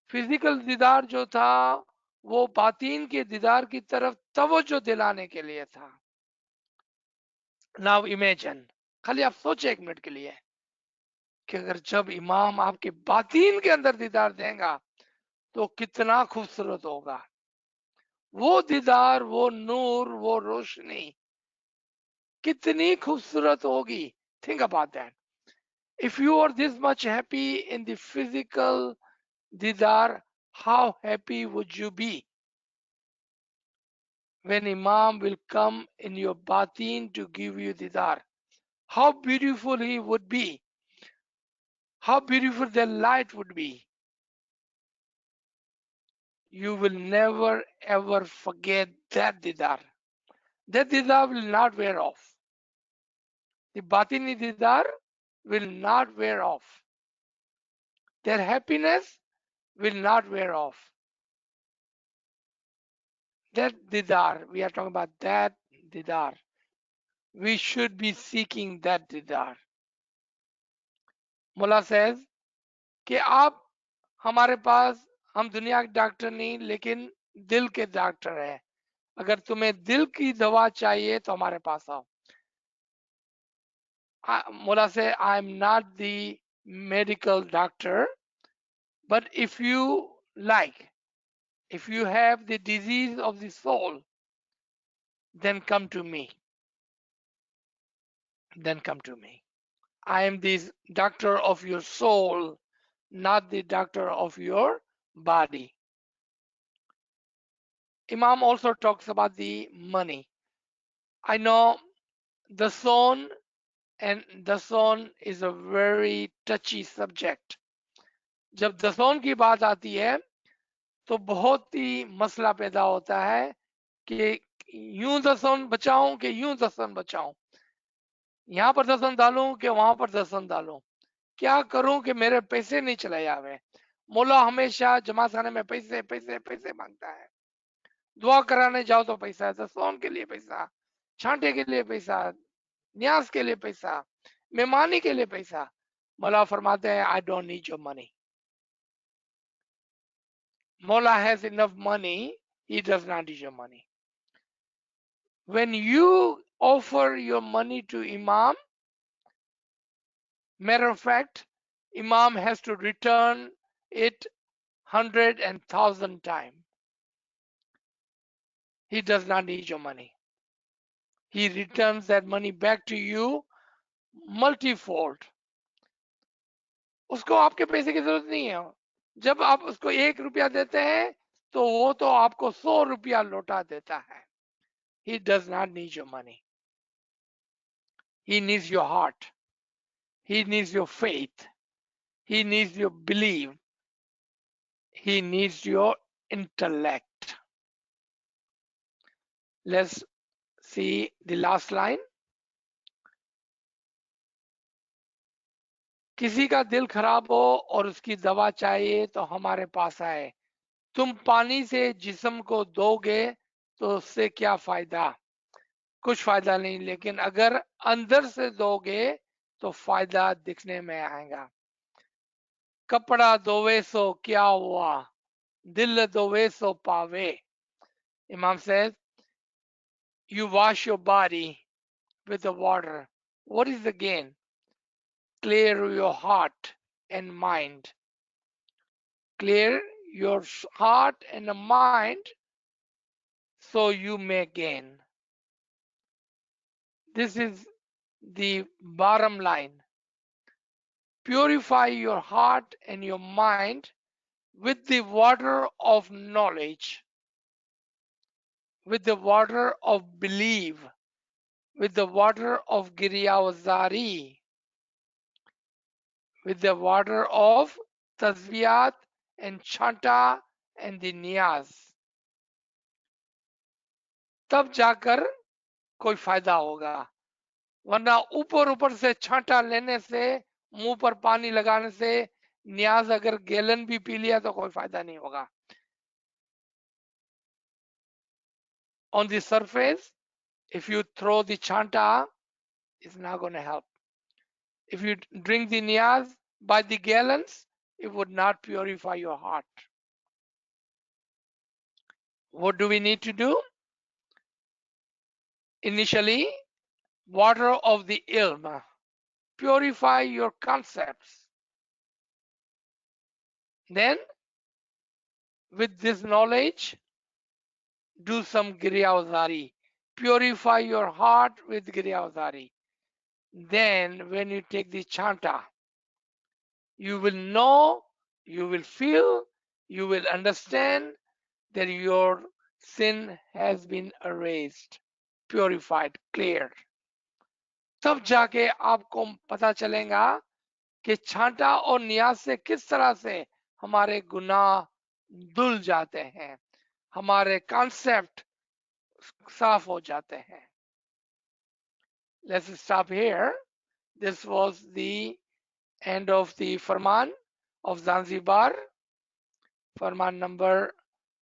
फिजिकल दीदार जो था वो बातीन के दीदार की तरफ तवज्जो दिलाने के लिए था। नाउ इमेजिन, खाली आप सोचे एक मिनट के लिए कि अगर जब इमाम आपके बातीन के अंदर दीदार देगा तो कितना खूबसूरत होगा। वो दीदार, वो नूर, वो रोशनी कितनी खूबसूरत होगी। Think about that. If you are this much happy in the physical didar, how happy would you be when Imam will come in your batin to give you didar? How beautiful he would be. How beautiful the light would be. You will never ever forget that didar. That didar will not wear off. The batini didar will not wear off. Their happiness will not wear off. That didar, we are talking about that didar. We should be seeking that didar. Mullah says कि आप हमारे पास, हम दुनिया के doctor नहीं लेकिन दिल के डॉक्टर हैं। अगर तुम्हें दिल की दवा चाहिए तो हमारे पास आओ। Mullah says, I'm not the medical doctor, but if you like, if you have the disease of the soul, then come to me. Then come to me. I am the doctor of your soul, not the doctor of your body. Imam also talks about the money. I know the son is a very touchy subject. जब दसौन की बात आती है तो बहुत ही मसला पैदा होता है कि यूं दसौन बचाऊं कि यूं दसौन बचाऊं, यहाँ पर दसौन डालूं कि वहां पर दसौन डालूं, क्या करूं कि मेरे पैसे नहीं चले जावे। मौला हमेशा जमात खाने में पैसे पैसे पैसे मांगता है। दुआ कराने जाओ तो पैसा, दसौन के लिए पैसा, छांटे के लिए पैसा, न्यास के लिए पैसा, मेहमानी के लिए पैसा। मौला फरमाते हैं I don't need your money. Mullah has enough money, he does not need your money. When you offer your money to Imam, matter of fact, Imam has to return it 100 and 1,000 times. He does not need your money. He returns that money back to you multifold. उसको आपके पैसे की जरूरत नहीं है। जब आप उसको 1 रुपया देते हैं तो वो तो आपको 100 रुपया लौटा देता है। He does not need your money. He needs your heart. He needs your faith. He needs your belief. He needs your intellect. Let's see the last line. किसी का दिल खराब हो और उसकी दवा चाहिए तो हमारे पास आए। तुम पानी से जिस्म को दोगे तो उससे क्या फायदा। कुछ फायदा नहीं, लेकिन अगर अंदर से दोगे तो फायदा दिखने में आएगा। कपड़ा धोवे सो क्या हुआ, दिल धोवे सो पावे। Imam says, you wash your body with the water. What is the gain? Clear your heart and mind. Clear your heart and mind so you may gain. This is the bottom line. Purify your heart and your mind with the water of knowledge, with the water of belief, with the water of Giryawazari, with the water of Tazbiyat and Chanta and the Niyaz. तब जाकर कोई फायदा होगा, वरना ऊपर ऊपर से छांटा लेने से, मुंह पर पानी लगाने से, नियाज अगर गैलन भी पी लिया तो कोई फायदा नहीं होगा। On the surface, if you throw the chanta, it's not going to help. If you drink the niyaz by the gallons, it would not purify your heart. What do we need to do? Initially, water of the ilm. Purify your concepts. Then, with this knowledge, do some Giryawazari. Purify your heart with Giryawazari. Then, when you take the chanta, you will know, you will feel, you will understand that your sin has been erased, purified, cleared. तब जाके आपको पता चलेगा कि छांटा और नियाज से किस तरह से हमारे गुनाह धुल जाते हैं, हमारे कॉन्सेप्ट साफ हो जाते हैं। Let's stop here. This was the end of the Farman of Zanzibar, Farman number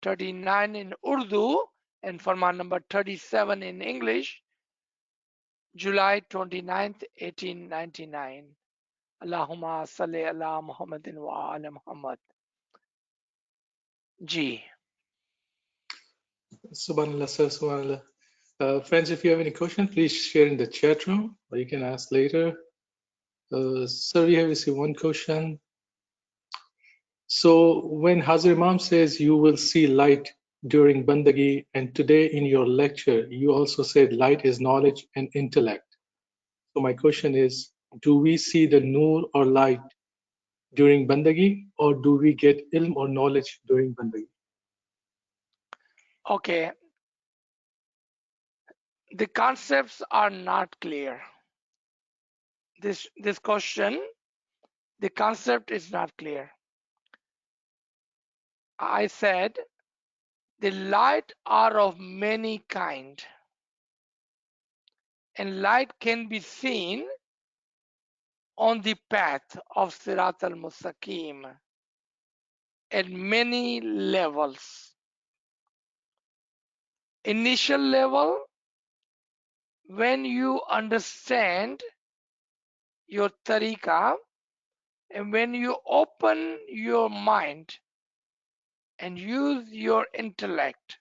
39 in Urdu and Farman number 37 in English, July 29th, 1899. Allahumma salli ala Muhammadin wa ala Muhammad. Ji. Subhanallah, sir, Subhanallah. Friends, if you have any question, please share in the chat room, or you can ask later. Sir, we have received one question. So when Hazir Imam says you will see light during Bandagi, and today in your lecture, you also said light is knowledge and intellect. So my question is, do we see the nur or light during Bandagi, or do we get ilm or knowledge during Bandagi? Okay. The concepts are not clear. This question, the concept is not clear. I said the light are of many kind, and light can be seen on the path of Sirat al-Mustaqim at many levels. Initial level, when you understand your tariqah, and when you open your mind and use your intellect,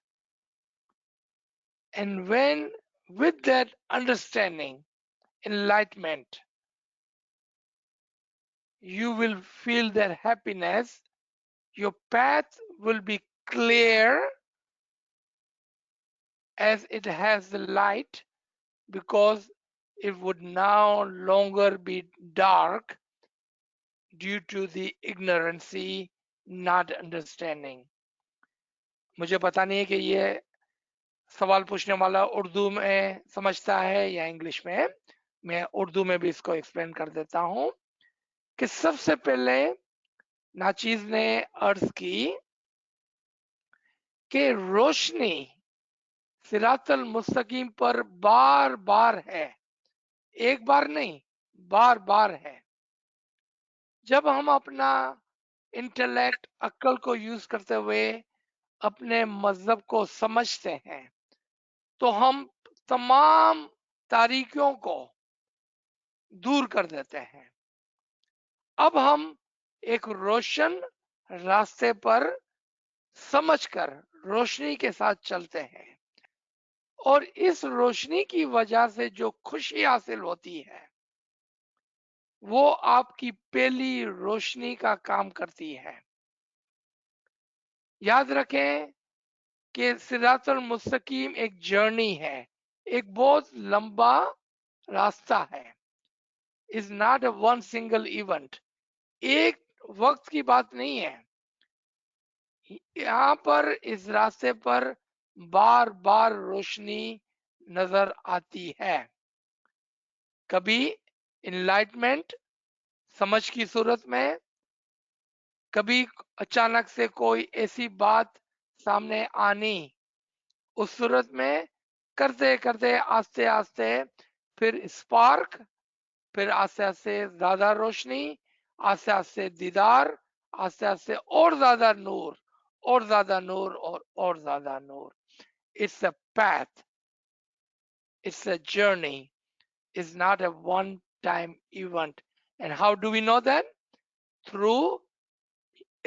and when with that understanding, enlightenment, you will feel that happiness, your path will be clear as it has the light, because it would no longer be dark due to the ignorancy, not understanding. मुझे पता नहीं है कि ये सवाल पूछने वाला उर्दू में समझता है या इंग्लिश में। मैं उर्दू में भी इसको एक्सप्लेन कर देता हूं कि सबसे पहले नाचीज ने अर्ज की कि रोशनी सिरातल मुस्तकीम पर बार बार है, एक बार नहीं, बार बार है। जब हम अपना इंटेलेक्ट, अक्ल को यूज करते हुए अपने मजहब को समझते हैं, तो हम तमाम तारीकियों को दूर कर देते हैं। अब हम एक रोशन रास्ते पर समझकर रोशनी के साथ चलते हैं और इस रोशनी की वजह से जो खुशी हासिल होती है वो आपकी पहली रोशनी का काम करती है। याद रखें कि सिरातुल मुस्तकीम एक जर्नी है, एक बहुत लंबा रास्ता है। Is not a one single event, एक वक्त की बात नहीं है। यहाँ पर इस रास्ते पर बार बार रोशनी नजर आती है। कभी इनलाइटमेंट समझ की सूरत में, कभी अचानक से कोई ऐसी बात सामने आनी, उस सूरत में करते करते आस्ते आस्ते फिर स्पार्क, फिर आस्ते आस्ते ज्यादा रोशनी, आस्ते आस्ते दीदार, आस्ते आस्ते और ज्यादा नूर, और ज्यादा नूर, और ज्यादा नूर। It's a path, it's a journey, it's not a one time event. And how do we know that? Through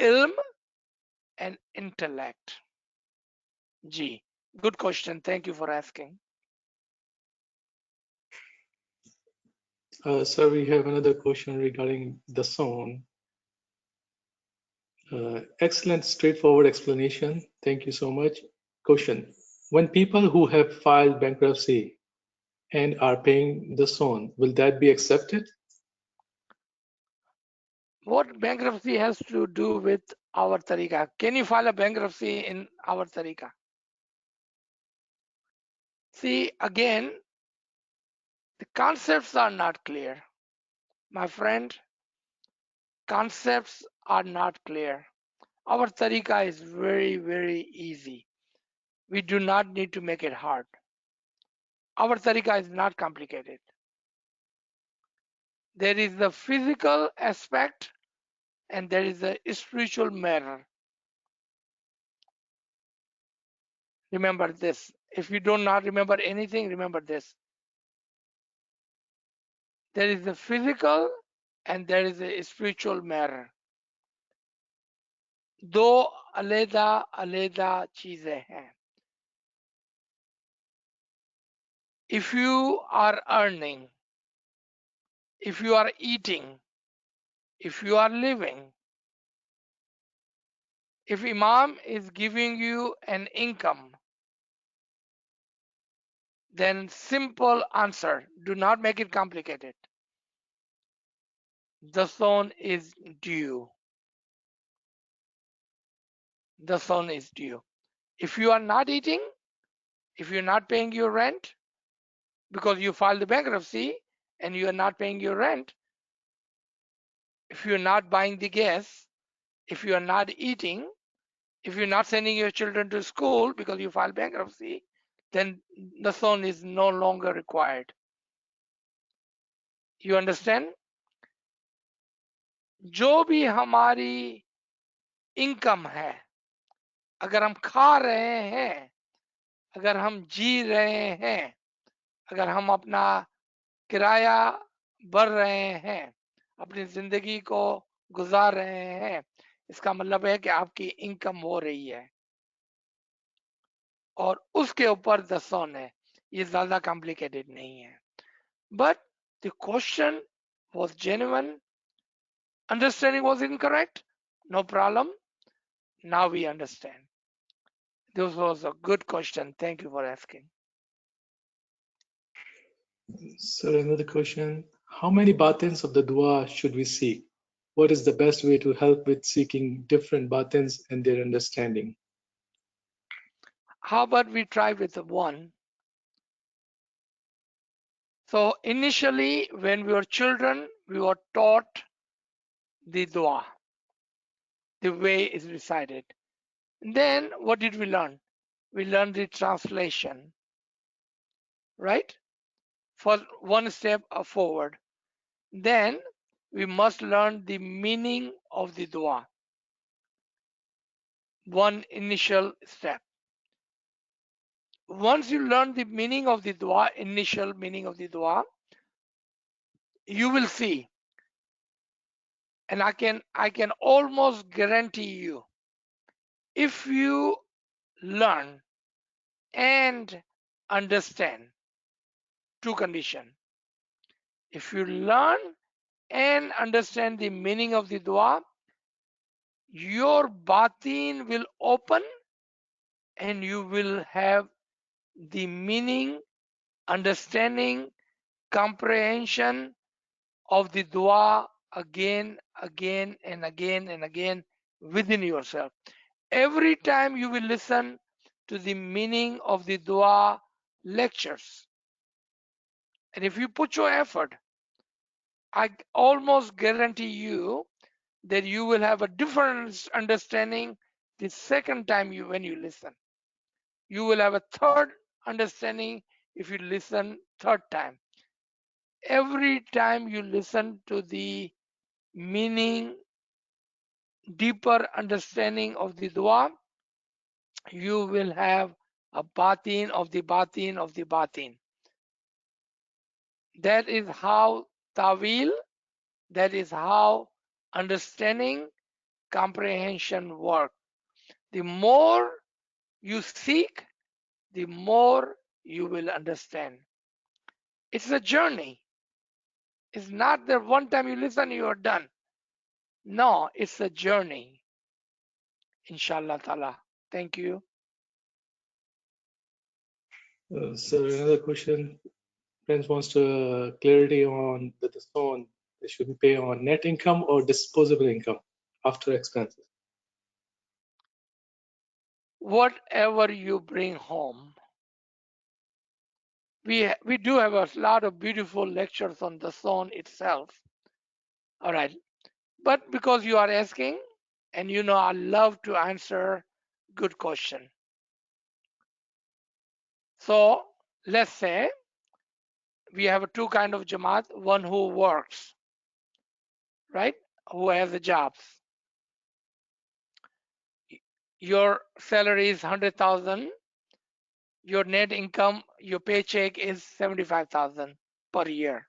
ilm and intellect. Ji, good question. Thank you for asking. Sir, we have another question regarding the zone. Excellent, straightforward explanation. Thank you so much. Question: when people who have filed bankruptcy and are paying the zone, will that be accepted? What bankruptcy has to do with our tariqa? Can you file a bankruptcy in our tariqa? See, again, the concepts are not clear. My friend, concepts are not clear. Our tariqa is very, very easy. We do not need to make it hard. Our tariqa is not complicated. There is the physical aspect and there is a spiritual matter. Remember this. If you do not remember anything, remember this. There is the physical and there is a spiritual matter. दो अलग अलग चीजें हैं. If you are earning, if you are eating, if you are living, if Imam is giving you an income, then simple answer, do not make it complicated. The zone is due. The zone is due. If you are not eating, if you're not paying your rent because you filed the bankruptcy and you are not paying your rent, if you're not buying the gas, if you are not eating, if you're not sending your children to school because you filed bankruptcy, then the zone is no longer required. You understand? जो भी हमारी income है, अगर हम खा रहे हैं, अगर हम जी रहे हैं, अगर हम अपना किराया भर रहे हैं, अपनी जिंदगी को गुजार रहे हैं, इसका मतलब है कि आपकी इनकम हो रही है और उसके ऊपर दसोन है. ये ज्यादा कॉम्प्लिकेटेड नहीं है. But the question was genuine. Understanding was incorrect? No problem. Now we understand. This was a good question. Thank you for asking. Sir, another question. How many batins of the dua should we seek? What is the best way to help with seeking different batins and their understanding? How about we try with the one? So initially, when we were children, we were taught the dua, the way is recited. Then what did we learn? We learned the translation, right? For one step forward. Then we must learn the meaning of the dua. One initial step. once you learn the meaning of the dua, initial meaning of the dua, you will see, and I can almost guarantee you, if you learn and understand two conditions. If you learn and understand the meaning of the dua, your batin will open and you will have the meaning, understanding, comprehension of the dua again, and again within yourself. Every time you will listen to the meaning of the dua lectures, and if you put your effort, I almost guarantee you that you will have a different understanding the second time when you listen. You will have a third understanding if you listen third time. Every time you listen to the meaning, deeper understanding of the dua, you will have a batin of the batin of the batin. That is how tawil, that is how understanding, comprehension work. The more you seek, the more you will understand. It's a journey. It's not that one time you listen, you are done. No, it's a journey. Inshallah ta'ala. Thank you. So another question. Friends wants to clarity on the zone. They should be pay on net income or disposable income after expenses. Whatever you bring home. We do have a lot of beautiful lectures on the zone itself. All right. But because you are asking, and you know I love to answer good question. So let's say we have two kind of Jamaat, one who works, right? Who has the jobs. Your salary is 100,000. Your net income, your paycheck is 75,000 per year.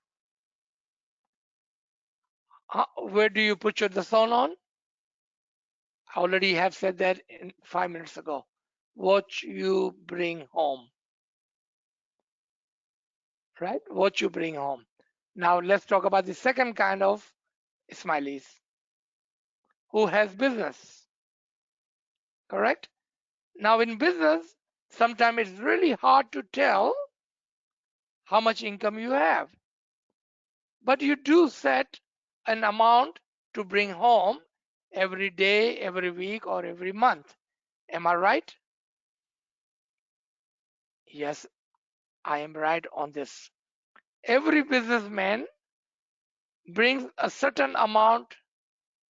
Where do you put the zone on? I already have said that 5 minutes ago. What you bring home, right? What you bring home. Now let's talk about the second kind of Ismailis who has business, correct? Now in business, sometimes it's really hard to tell how much income you have, but you do set an amount to bring home every day, every week, or every month. Am I right? Yes, I am right on this. Every businessman brings a certain amount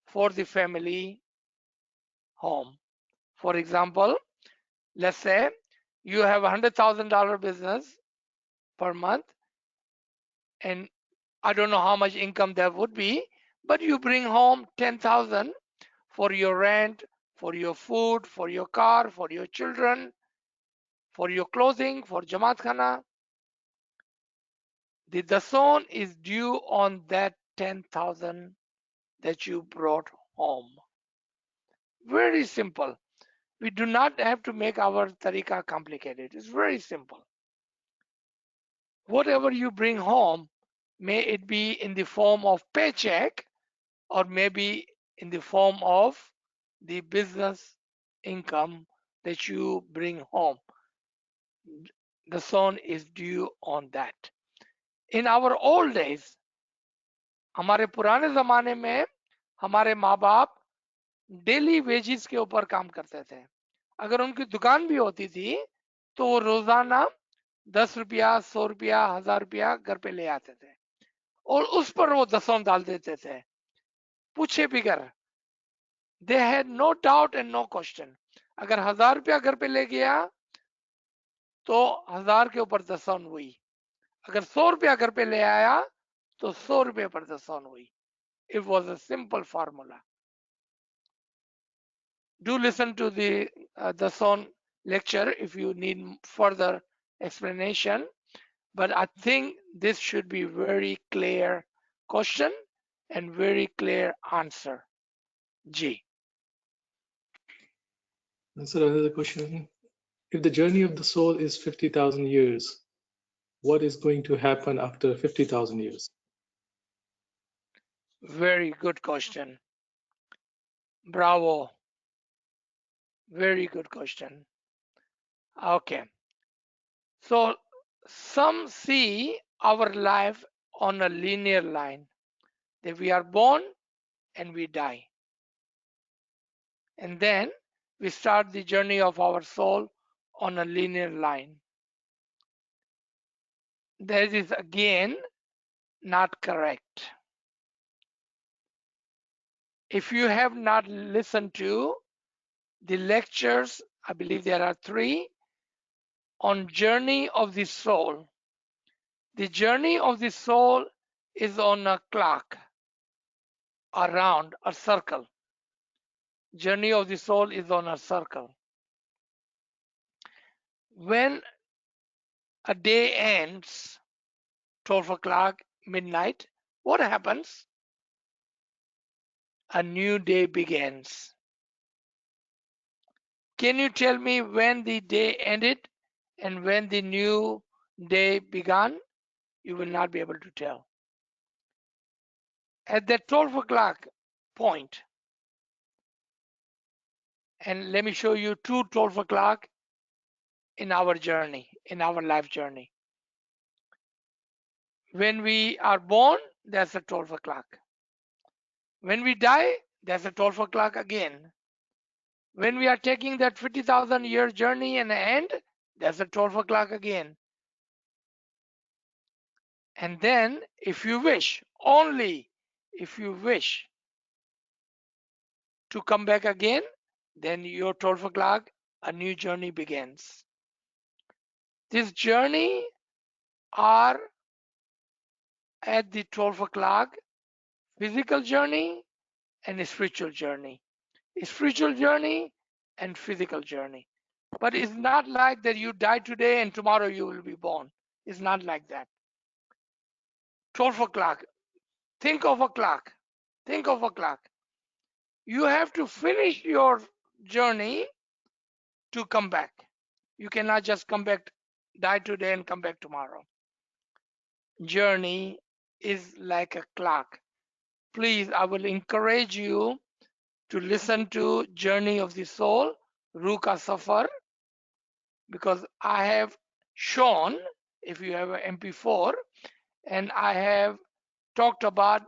for the family home. For example, let's say you have $100,000 business per month, and I don't know how much income that would be, but you bring home 10,000 for your rent, for your food, for your car, for your children, for your clothing, for Jamaat Khana. The dason is due on that 10,000 that you brought home. Very simple. We do not have to make our tariqah complicated. It's very simple. Whatever you bring home, may it be in the form of paycheck or maybe in the form of the business income that you bring home. The son is due on that. In our old days, हमारे पुराने जमाने में हमारे माँ बाप daily wages के ऊपर काम करते थे. अगर उनकी दुकान भी होती थी तो वो रोजाना 10 रुपया, 100 रुपया, 1000 रुपया घर पे ले आते थे और उस पर वो दसों डाल देते थे, पूछे बिगर. They had no doubt and no question. अगर 1000 रुपया घर पे ले गया तो 1000 के ऊपर दसौन हुई. अगर 100 रुपया घर पे ले आया तो 100 रुपये पर दसौन हुई. It was a simple formula. Do listen to the song lecture if you need further explanation, but I think this should be very clear question and very clear answer. G. Sir, another question. If the journey of the soul is 50,000 years, what is going to happen after 50,000 years? Very good question. Bravo. Very good question. Okay. So some see our life on a linear line, that we are born and we die. And then we start the journey of our soul on a linear line. That is again not correct. If you have not listened to the lectures, I believe there are 3 on journey of the soul. The journey of the soul is on a clock, around a circle. Journey of the soul is on a circle. When a day ends, 12 o'clock, midnight, what happens? A new day begins. Can you tell me when the day ended and when the new day began? You will not be able to tell. At that 12 o'clock point, and let me show you 2 12 o'clock in our journey, in our life journey. When we are born, that's a 12 o'clock. When we die, that's a 12 o'clock again. When we are taking that 50,000 year journey and end, that's a 12 o'clock again. And then if you wish, only if you wish to come back again, then your 12 o'clock, a new journey begins. This journey are at the 12 o'clock, physical journey and spiritual journey. Spiritual journey and physical journey. But it's not like that you die today and tomorrow you will be born. It's not like that. 12 o'clock. Think of a clock. Think of a clock. You have to finish your journey to come back. You cannot just come back, die today and come back tomorrow. Journey is like a clock. Please, I will encourage you to listen to Journey of the Soul, Ruh Ka Safar, because I have shown, if you have an MP4, and I have talked about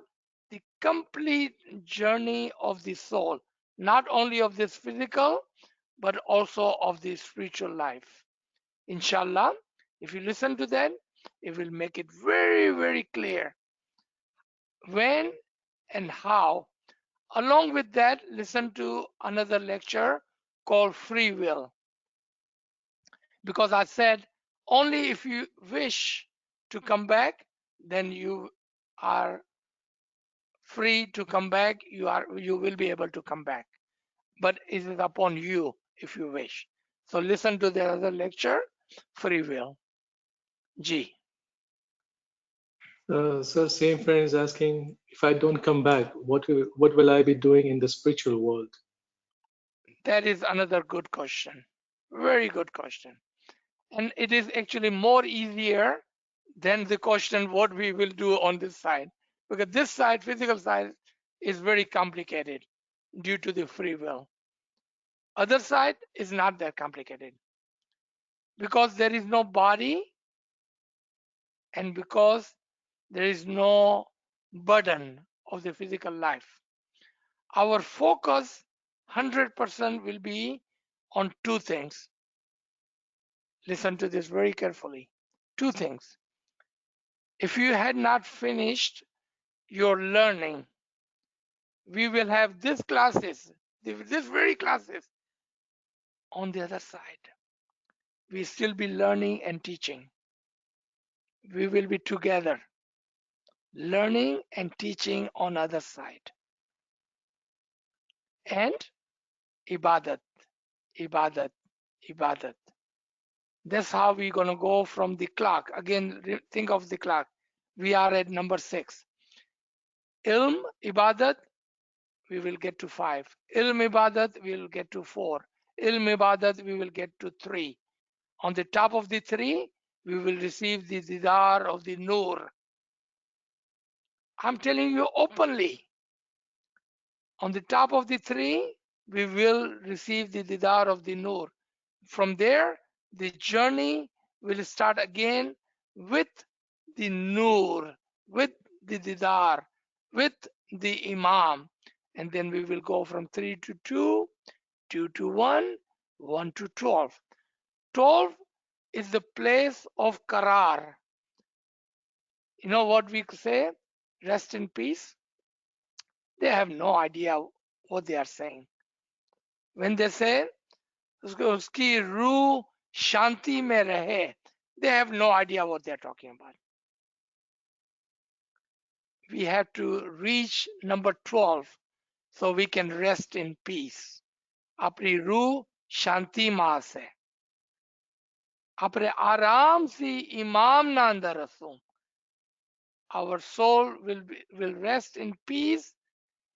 the complete journey of the soul, not only of this physical, but also of the spiritual life. Inshallah, if you listen to that, it will make it very, very clear when and how. Along with that, listen to another lecture called Free Will. Because I said, only if you wish to come back, then you are free to come back. You will be able to come back. But it is upon you if you wish. So listen to the other lecture, Free Will. G. Sir, same friend is asking, if I don't come back, what will I be doing in the spiritual world? That is another good question. Very good question. And it is actually more easier than the question what we will do on this side. Because this side, physical side, is very complicated due to the free will. Other side is not that complicated. Because there is no body and because there is no burden of the physical life. Our focus 100% will be on 2 things. Listen to this very carefully. 2 things. If you had not finished your learning, we will have these classes, this very classes on the other side. We still be learning and teaching. We will be together, learning and teaching on other side. And ibadat, ibadat, ibadat. That's how we're going to go from the clock. Again, think of the clock. We are at number 6. Ilm, ibadat, we will get to 5. Ilm, ibadat, we will get to 4. Ilm, ibadat, we will get to 3. On the top of the 3, we will receive the didar of the nur. I'm telling you openly. On the top of the 3, we will receive the didar of the nur. From there, the journey will start again with the nur, with the didar, with the imam. And then we will go from 3 to 2, 2 to 1, 1 to 12. 12 is the place of qarar. You know what we say? Rest in peace. They have no idea what they are saying. When they say, uski ruh shanti mein rahe, they have no idea what they're talking about. We have to reach number 12 so we can rest in peace. Apni ruh shanti maa se. Apne aram se imam na andar raso. Our soul will rest in peace,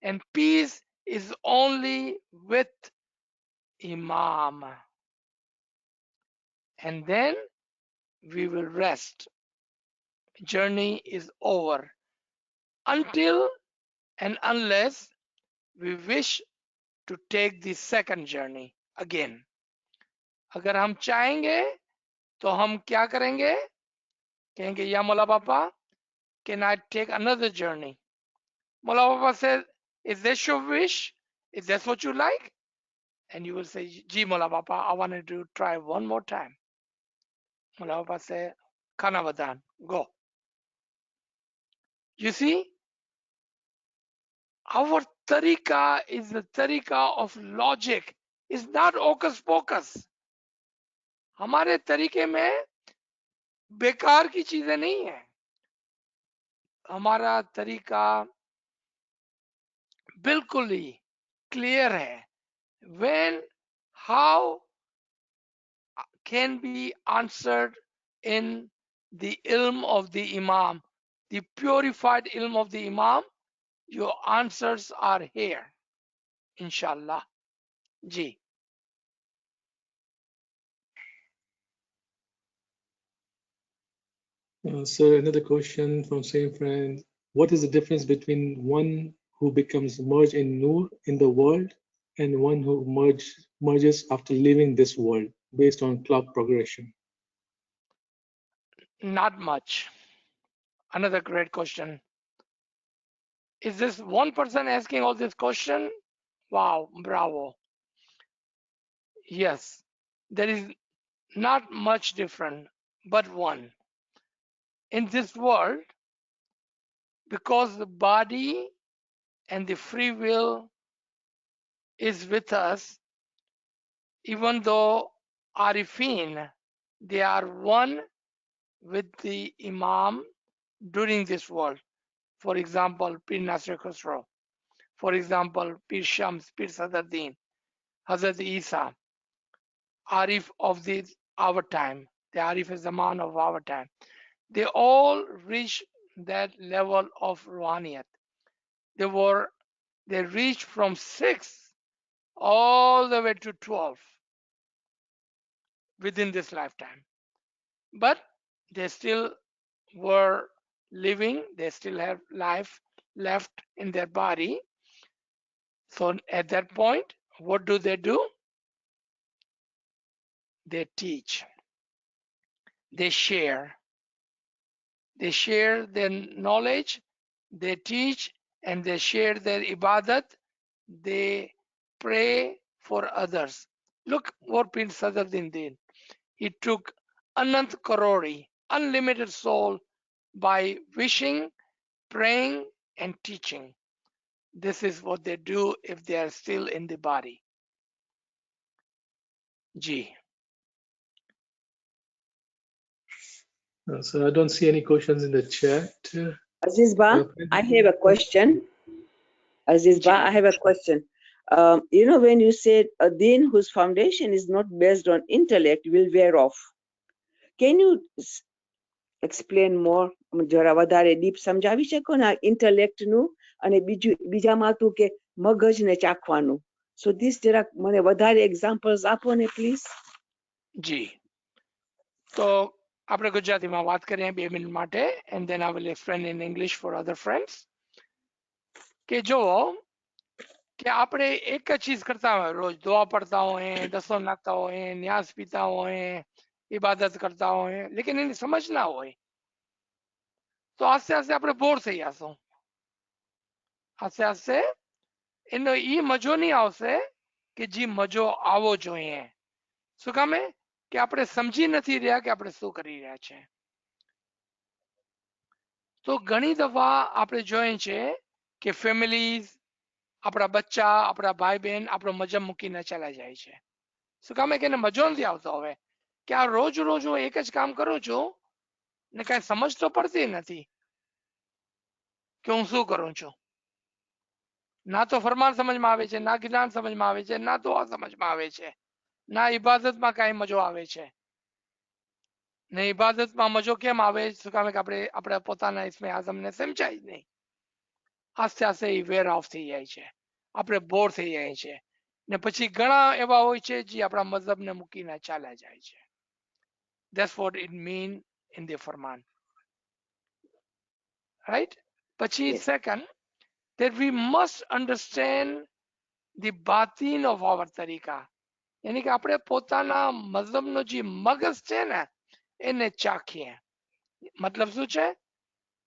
and peace is only with imam. And then we will rest. Journey is over. Until and unless we wish to take the second journey again. अगर हम चाहेंगे तो हम क्या करेंगे? कहेंगे या मौला पापा, can I take another journey? Mawla Papa said, is that your wish? Is that what you like? And you will say, Ji Mawla Papa, I wanted to try one more time. Mawla Papa said, Khana Vadan, go. You see, our tariqa is the tariqa of logic. It's not hocus pocus. हमारे तरीके में बेकार की चीजें नहीं है. हमारा तरीका बिल्कुल ही क्लियर है. When, how can be answered in the ilm of the imam, the purified ilm of the imam, your answers are here, inshallah. Ji. So another question from same friend. What is the difference between one who becomes merged in Nur in the world and one who merges after leaving this world based on clock progression? Not much. Another great question. Is this one person asking all this question? Wow, bravo. Yes, there is not much different, but one. In this world, because the body and the free will is with us, even though Arifin, they are one with the Imam during this world. For example, Pir Nasir Khusro. For example, Pir Shams, Pir Sadaddin, Hazrat Isa, Arif of our time, the Arif Zaman of our time. They all reached that level of Ruhaniyat. They reached from 6 all the way to 12 within this lifetime. But they still were living, they still have life left in their body. So at that point, what do? They teach, they share their knowledge, they teach, and they share their ibadat, they pray for others. Look what Pir Sadaddin did. He took Anant Karori, unlimited soul, by wishing, praying, and teaching. This is what they do if they are still in the body. Ji. So I don't see any questions in the chat. Aziz Ba, I have a question. Aziz Ba, I have a question. when you said a deen whose foundation is not based on intellect will wear off. Can you explain more? જરા વધારે deep સમજાવી શકો ને intellect નું અને બીજામાં હતું કે મગજને ચાખવાનું. So this જરા મને વધારે examples આપો ને please. જી તો આપણે ગુજરાતીમાં વાત કરીએ 2 મિનિટ માટે and then I will explain in English for other friends. કે જો કે આપણે એક જ ચીજ કરતા હોય, રોજ દુઆ પડતા હોય, દસો નાખતા હોય, ન્યાસ પીતા હોય, ઇબાદત કરતા હોય, લેકિન એની સમજ ના હોય તો આસ્તે આસ્તે આપણે બોર થઈ જશું. આસ્તે આસ્તે એનો ઈ મજો નહીં આવશે કે જે મજો આવવો જોઈએ. શું કામે કે આપણે સમજી નથી રહ્યા કે આપણે શું કરી રહ્યા છે. તો ઘણી દફા આપણે જોઈએ છે કે ફેમિલીઝ, આપણા બચ્ચા, આપણા ભાઈ બહેન આપણો મજમ મૂકીને ચાલ્યા જાય છે. શું કામે કે એને મજો નથી આવતો હવે કે આ રોજ રોજ હું એક જ કામ કરું છું ને કઈ સમજ તો પડતી નથી કે હું શું કરું છું. ના તો ફરમાન સમજમાં આવે છે, ના જ્ઞાન સમજમાં આવે છે, ના દુઆ સમજમાં આવે છે, ના ઇબાદતમાં કઈ મજો આવે છે. ને ઇબાદતમાં મજો કેમ આવે? શું કામે કે આપણે આપણા પોતાના ઇસ્મે આઝમને સમજાય જ નહીં. આસ્તે આસ્તે એ વેર ઓફ થઈ જાય છે, આપણે બોર થઈ જાય છે ને પછી ઘણા એવા હોય છે જે આપણા મઝહબને મૂકીને ચાલ્યા જાય છે. That's what it mean in the ફરમાન, right? પછી second, that we must understand the batin of our તરીકા, યાની કે આપણે પોતાના મઝહબનો જે મગજ છે ને એને ચાખીએ. મતલબ શું છે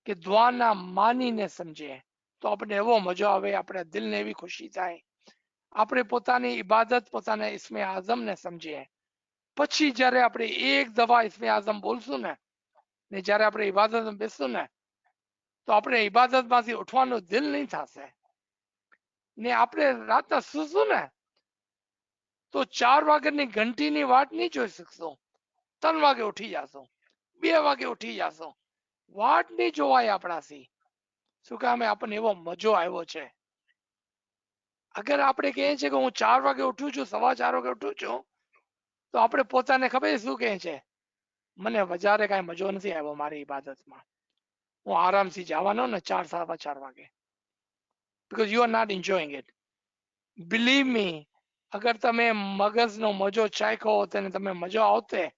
કે દુઆના માનીને સમજીએ તો આપણે એવો મજો આવે, આપણા દિલને એવી ખુશી થાય. આપણે પોતાની ઇબાદત, પોતાના ઇસ્મે આઝમને સમજીએ. પછી જ્યારે આપણે એક દફા ઇસ્મે આઝમ બોલશું ને જ્યારે આપણે ઇબાદતમાં બેસશું ને તો આપણે ઇબાદતમાંથી ઉઠવાનું દિલ નહીં થશે. ને આપણે રાતના સૂશું ને તો 4 વાગ્યાની ઘંટીની વાટ નહીં જોઈ શકશું. 3 વાગે ઉઠી જશો, 2 વાગે ઉઠી જશો, વાટ નહીં જોવાય આપણાથી. શું કામે આપણને એવો મજો આવ્યો છે. અગર આપણે કહીએ છીએ કે હું 4 વાગે ઉઠું છું, 4:15 વાગે ઉઠું છું, તો આપણે પોતાને ખબર શું કહે છે, મને વધારે કાંઈ મજો નથી આવ્યો મારી ઇબાદતમાં, હું આરામથી જવાનો ને 4, 4:15 વાગે, because you are not enjoying it. Believe me, અગર તમે મગજનો મજો ચાખ્યો હોત અને તમે મજો આવતે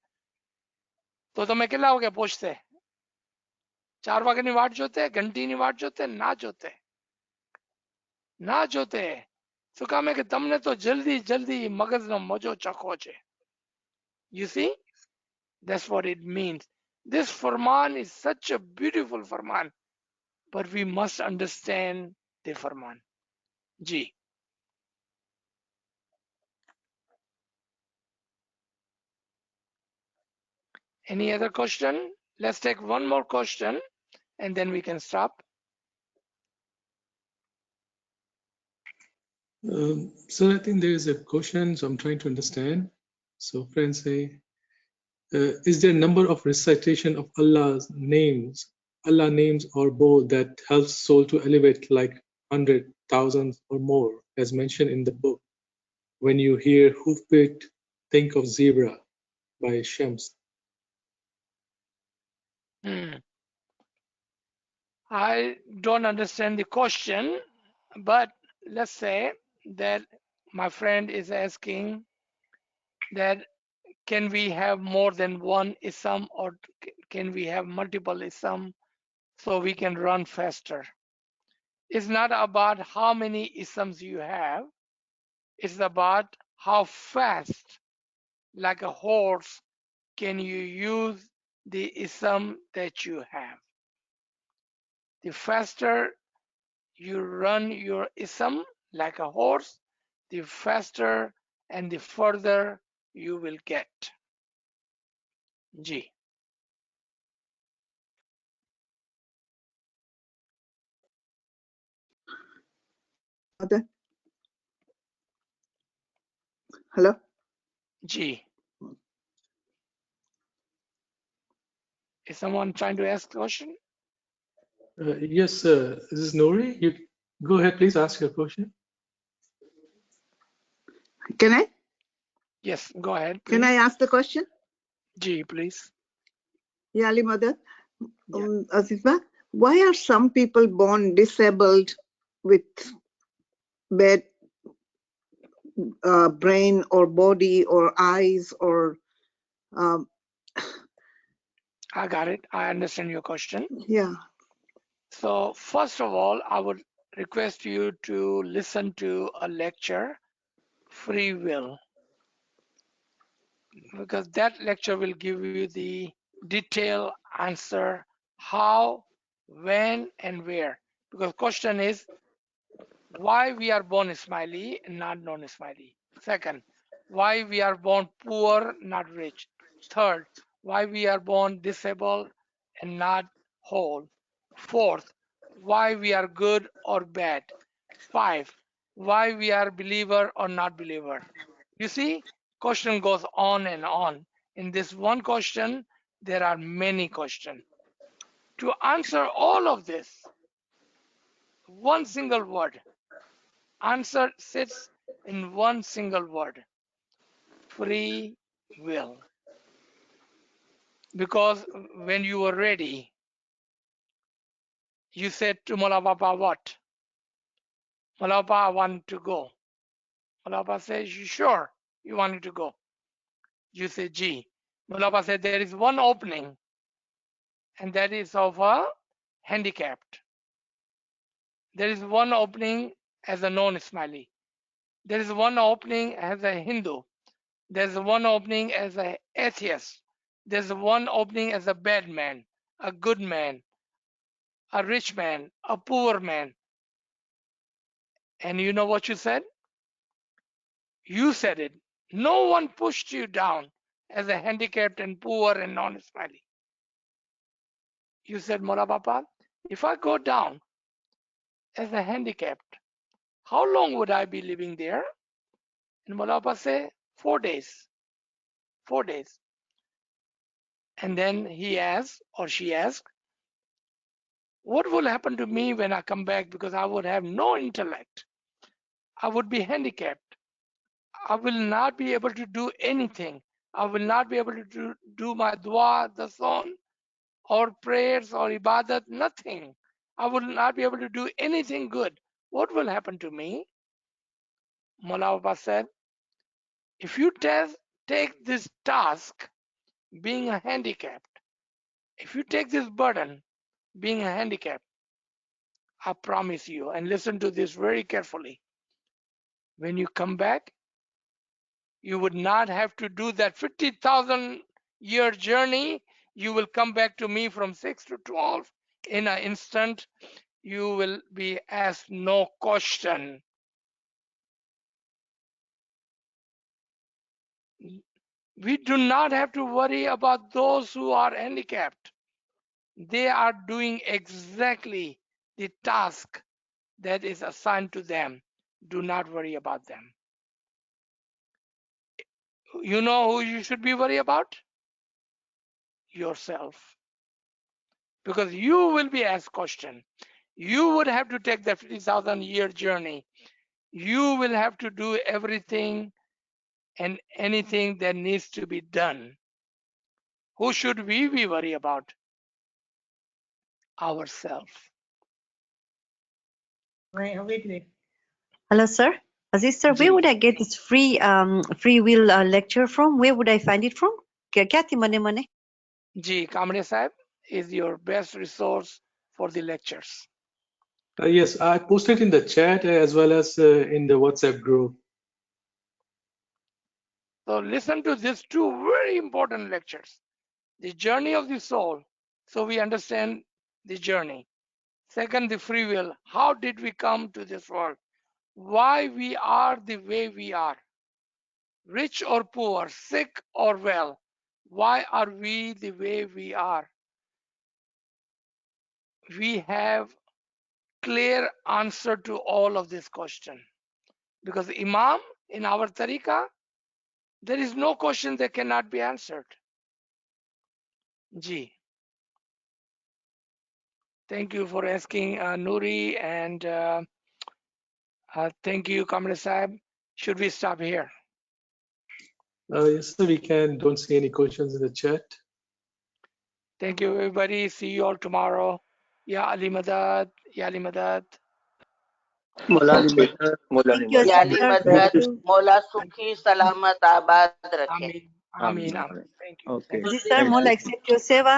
તો તમે કેટલા વાગે પહોંચતે? 4 વાગ્યાની વાટ જોતે? ઘંટીની વાટ જોતે? ના જોતે. શું કામે કે તમને તો જલ્દી જલ્દી મગજનો મજો ચાખવો છે. You see, that's what it means. This Farman is such a beautiful Farman, but we must understand the Farman. Ji. Any other question? Let's take one more question and then we can stop. Sir, I think there is a question, so I'm trying to understand. So friends say, is there a number of recitation of Allah's names, Allah names or both, that helps soul to elevate like 100, 1000 or more, as mentioned in the book? When you hear hoofbeat, think of zebra by Shams. I don't understand the question, but let's say that my friend is asking that can we have more than one ism, or can we have multiple ism so we can run faster? It's not about how many isms you have, it's about how fast, like a horse, can you use the ism that you have. The faster you run your ism like a horse, the faster and the further you will get. Ji. Hello? Ji. Is someone trying to ask a question? Yes, sir. This is Nori. You go ahead, please ask your question. Can I? Yes, go ahead, please. Can I ask the question? Ji, please. Yeah, Ali Madad. Yeah. Aziza, why are some people born disabled with bad brain or body or eyes or I got it. I understand your question. yeah. So first of all, I would request you to listen to a lecture, Free Will, because that lecture will give you the detailed answer how, when, and where. Because question is why we are born smiley and not non-smiley. Second, why we are born poor, not rich. Third, why we are born disabled and not whole. Fourth, why we are good or bad. Five, why we are believer or not believer. You see, question goes on and on. In this one question, there are many questions. To answer all of this, one single word. Answer sits in one single word: free will. Because when you were ready, you said to Mola Baba, what? Mola Baba, I want to go. Mola Baba says, you sure you wanted to go? You say, gee. Mola Baba said, there is one opening, and that is of a handicapped. There is one opening as a non-smiley. There is one opening as a Hindu. There's one opening as an atheist. There's one opening as a bad man, a good man, a rich man, a poor man. And you know what you said? You said it. No one pushed you down as a handicapped and poor and non-smiley. You said, Mola Baba, if I go down as a handicapped, how long would I be living there? And Mola Baba said, 4 days. 4 days. And then he asked, or she asked, what will happen to me when I come back? Because I would have no intellect. I would be handicapped. I will not be able to do anything. I will not be able to do my dua, the song, or prayers, or ibadat, nothing. I will not be able to do anything good. What will happen to me? Mullah Baba said, if you take this task, being a handicapped, if you take this burden, being a handicapped, I promise you, and listen to this very carefully, when you come back, you would not have to do that 50,000 year journey. You will come back to me from 6 to 12 in an instant. You will be asked no question. We do not have to worry about those who are handicapped. They are doing exactly the task that is assigned to them. Do not worry about them. You know who you should be worried about? Yourself. Because you will be asked question. You would have to take the 50,000 year journey. You will have to do everything and anything that needs to be done. Who should we be worried about? Ourselves. Wait. Hello, sir. Aziz sir, where Ji. would I get this free will lecture from? Where would I find it from? Kya thi mane? Ji, Kamre Sahib is your best resource for the lectures. Yes, I posted in the chat as well as in the WhatsApp group. So listen to these two very important lectures. The journey of the soul, so we understand the journey. Second, the free will. How did we come to this world? Why we are the way we are? Rich or poor, sick or well? Why are we the way we are? We have clear answer to all of this question. Because Imam, in our tariqah, there is no question that cannot be answered. Ji. Thank you for asking, Nuri, and thank you, Kamra Sahib. Should we stop here? Yes, sir, we can. Don't see any questions in the chat. Thank you, everybody. See you all tomorrow. Ya Ali Madad. Ya Ali Madad. मौला अली मदद, मौला Ali Thank you, मदद। या Aziz Ali sir. मदद, Thank you. मौला सुखी सलामत आबाद रखे। Amin. Amin. आमीन। Amin. Thank you. Okay. Thank you. Aziz sir, Thank Mola you. accept your seva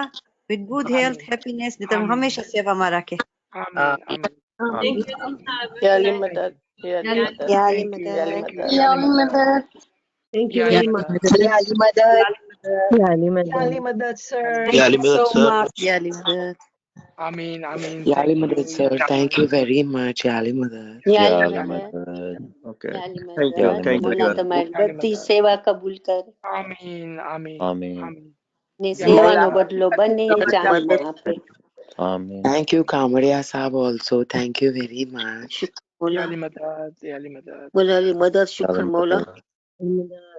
with good health, Amin. happiness. Nitam Amin. hamesha seva ma rakhe. Amin. Amin. आमीन। या Ali Thank मदद, you. या अली मदद, Ya Ali Thank you. या Ali Madad. Thank you. मदद। Ya Ali Madad. Thank Ya you Ali very much. Madad. Ya Ali Madad. Ya Ali Ya Madad. Ali Madad, sir. या Thank Ali you मदद so sir. much. या अली मदद। Amin. Amin. Ya Ali Thank you. Madad, Ya sir. Ali Thank you Madad. very much, Ya Ali Madad. Ya या Ali Ali Ya Ali Madad. मदद। Okay. Ya Ali Thank Ya you. Madad. Ali Thank you. मोला Madad. तुम्हारी Ya Ali बड़ी Madad. सेवा कबूल कर। Amin. Amin. आमीन। Amin. ने Ya Ali सेवा मौला नो Madad. बदलो बने जाए यहाँ पे। आमीन। Thank you, Kamaria Saab also. Thank you very much. शुक्र Ya मौला। Ali Madad. Ya Ali Madad. मौला अली मदद या शुक्र अली मौला। मदद।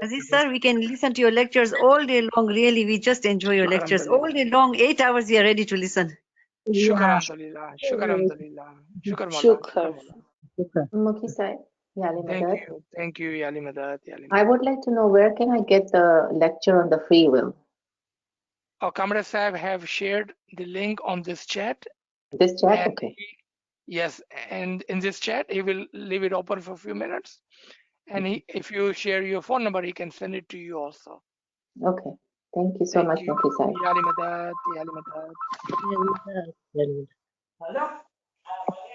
Aziz sir, we can listen to your lectures all day long. Really, we just enjoy your Shukran lectures all Alhamdulillah. day long. 8 hours we are ready to listen. Shukran Yeah. Alhamdulillah. Shukran Alhamdulillah. Shukran Mawla. शुक्र। Shukran Mawla. Mukhi Saib, Yali Thank Madad. you. Thank you, Ya Ali Madad. Ya Ali I Madad. would like to know where can I get the lecture on the free will? Kamra Sahib have shared the link on this chat. This chat? And Okay. yes, and in this chat, he will leave it open for a few minutes. And if you share your phone number, he can send it to you also. Okay. Thank you so Thank much, you. Mukhi Saib. Ya Ali Madad. Ya Ali Madad.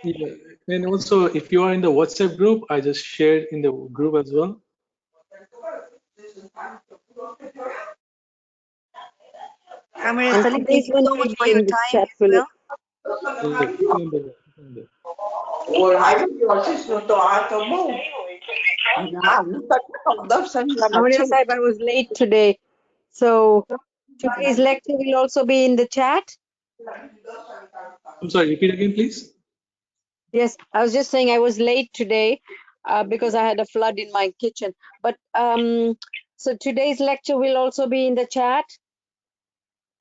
Yeah. And also, if you are in the WhatsApp group, I just shared in the group as well. Kamaria And Salim, thank today's you one so much for will be your in the time chat as will. well. Yeah, keep it in the- keep it in the- Amaria Saib, I was late today. So today's lecture will also be in the chat. I'm sorry, repeat again, please. Yes, I was just saying I was late today because I had a flood in my kitchen. But so today's lecture will also be in the chat.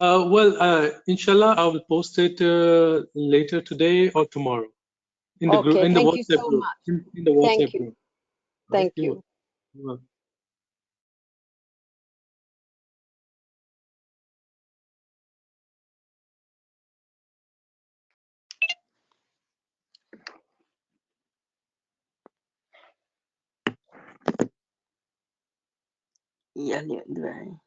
Inshallah, I will post it later today or tomorrow in the group, Okay, in the thank you WhatsApp so group, much. in the Thank WhatsApp you. group. Thank You're you. welcome. You're welcome.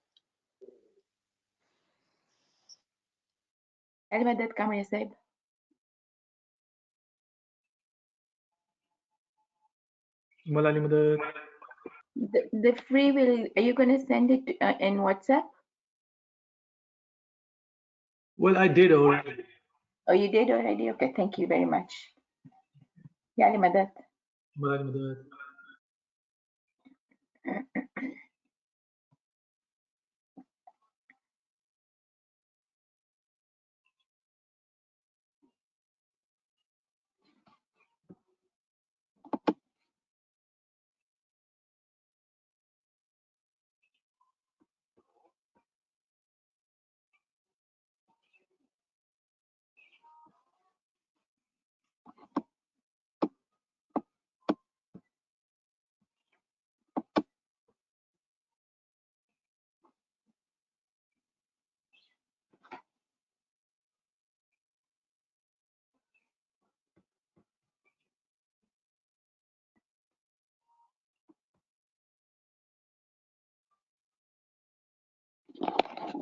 Ali Madad, Kamaya Saib. Malani Madad. The free will, are you going to send it in WhatsApp? Well, I did already. Oh, you did already? Okay, thank you very much. Yali Madad. Malani Madad.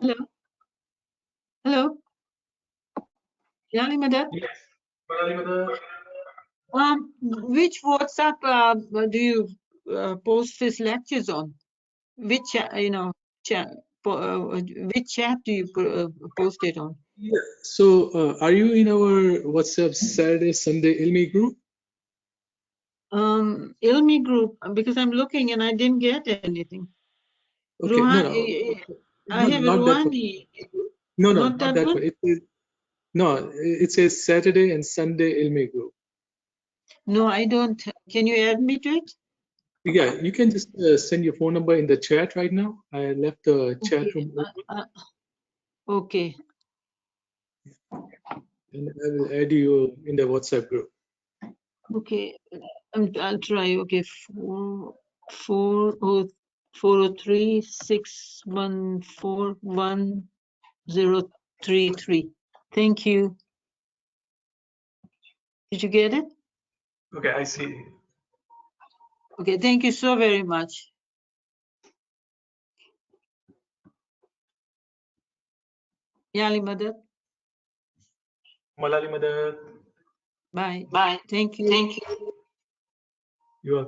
Hello. Hello. Yali Madad. Yes. Malani Madad. Which WhatsApp do you post these lectures on? Which which chat do you post it on? Yeah. So, are you in our WhatsApp Saturday, Sunday Ilmi group? Ilmi group, because I'm looking and I didn't get anything. Okay. No, no. I have a Not that one. Rouhani. No, Not not that that one? one. It says Saturday and Sunday Ilmi group. No, I don't. Can you add me to it? Yeah, you can just send your phone number in the chat right now. I left the chat room open, Okay. and I will add you in the WhatsApp group. Okay. I'll try. Okay. 403. 403-614-1033. Thank you. Did you get it? Okay, I see. Okay, thank you so very much. Yali Madad. Malali Madad. Bye. Bye. Thank you. Thank you. You are.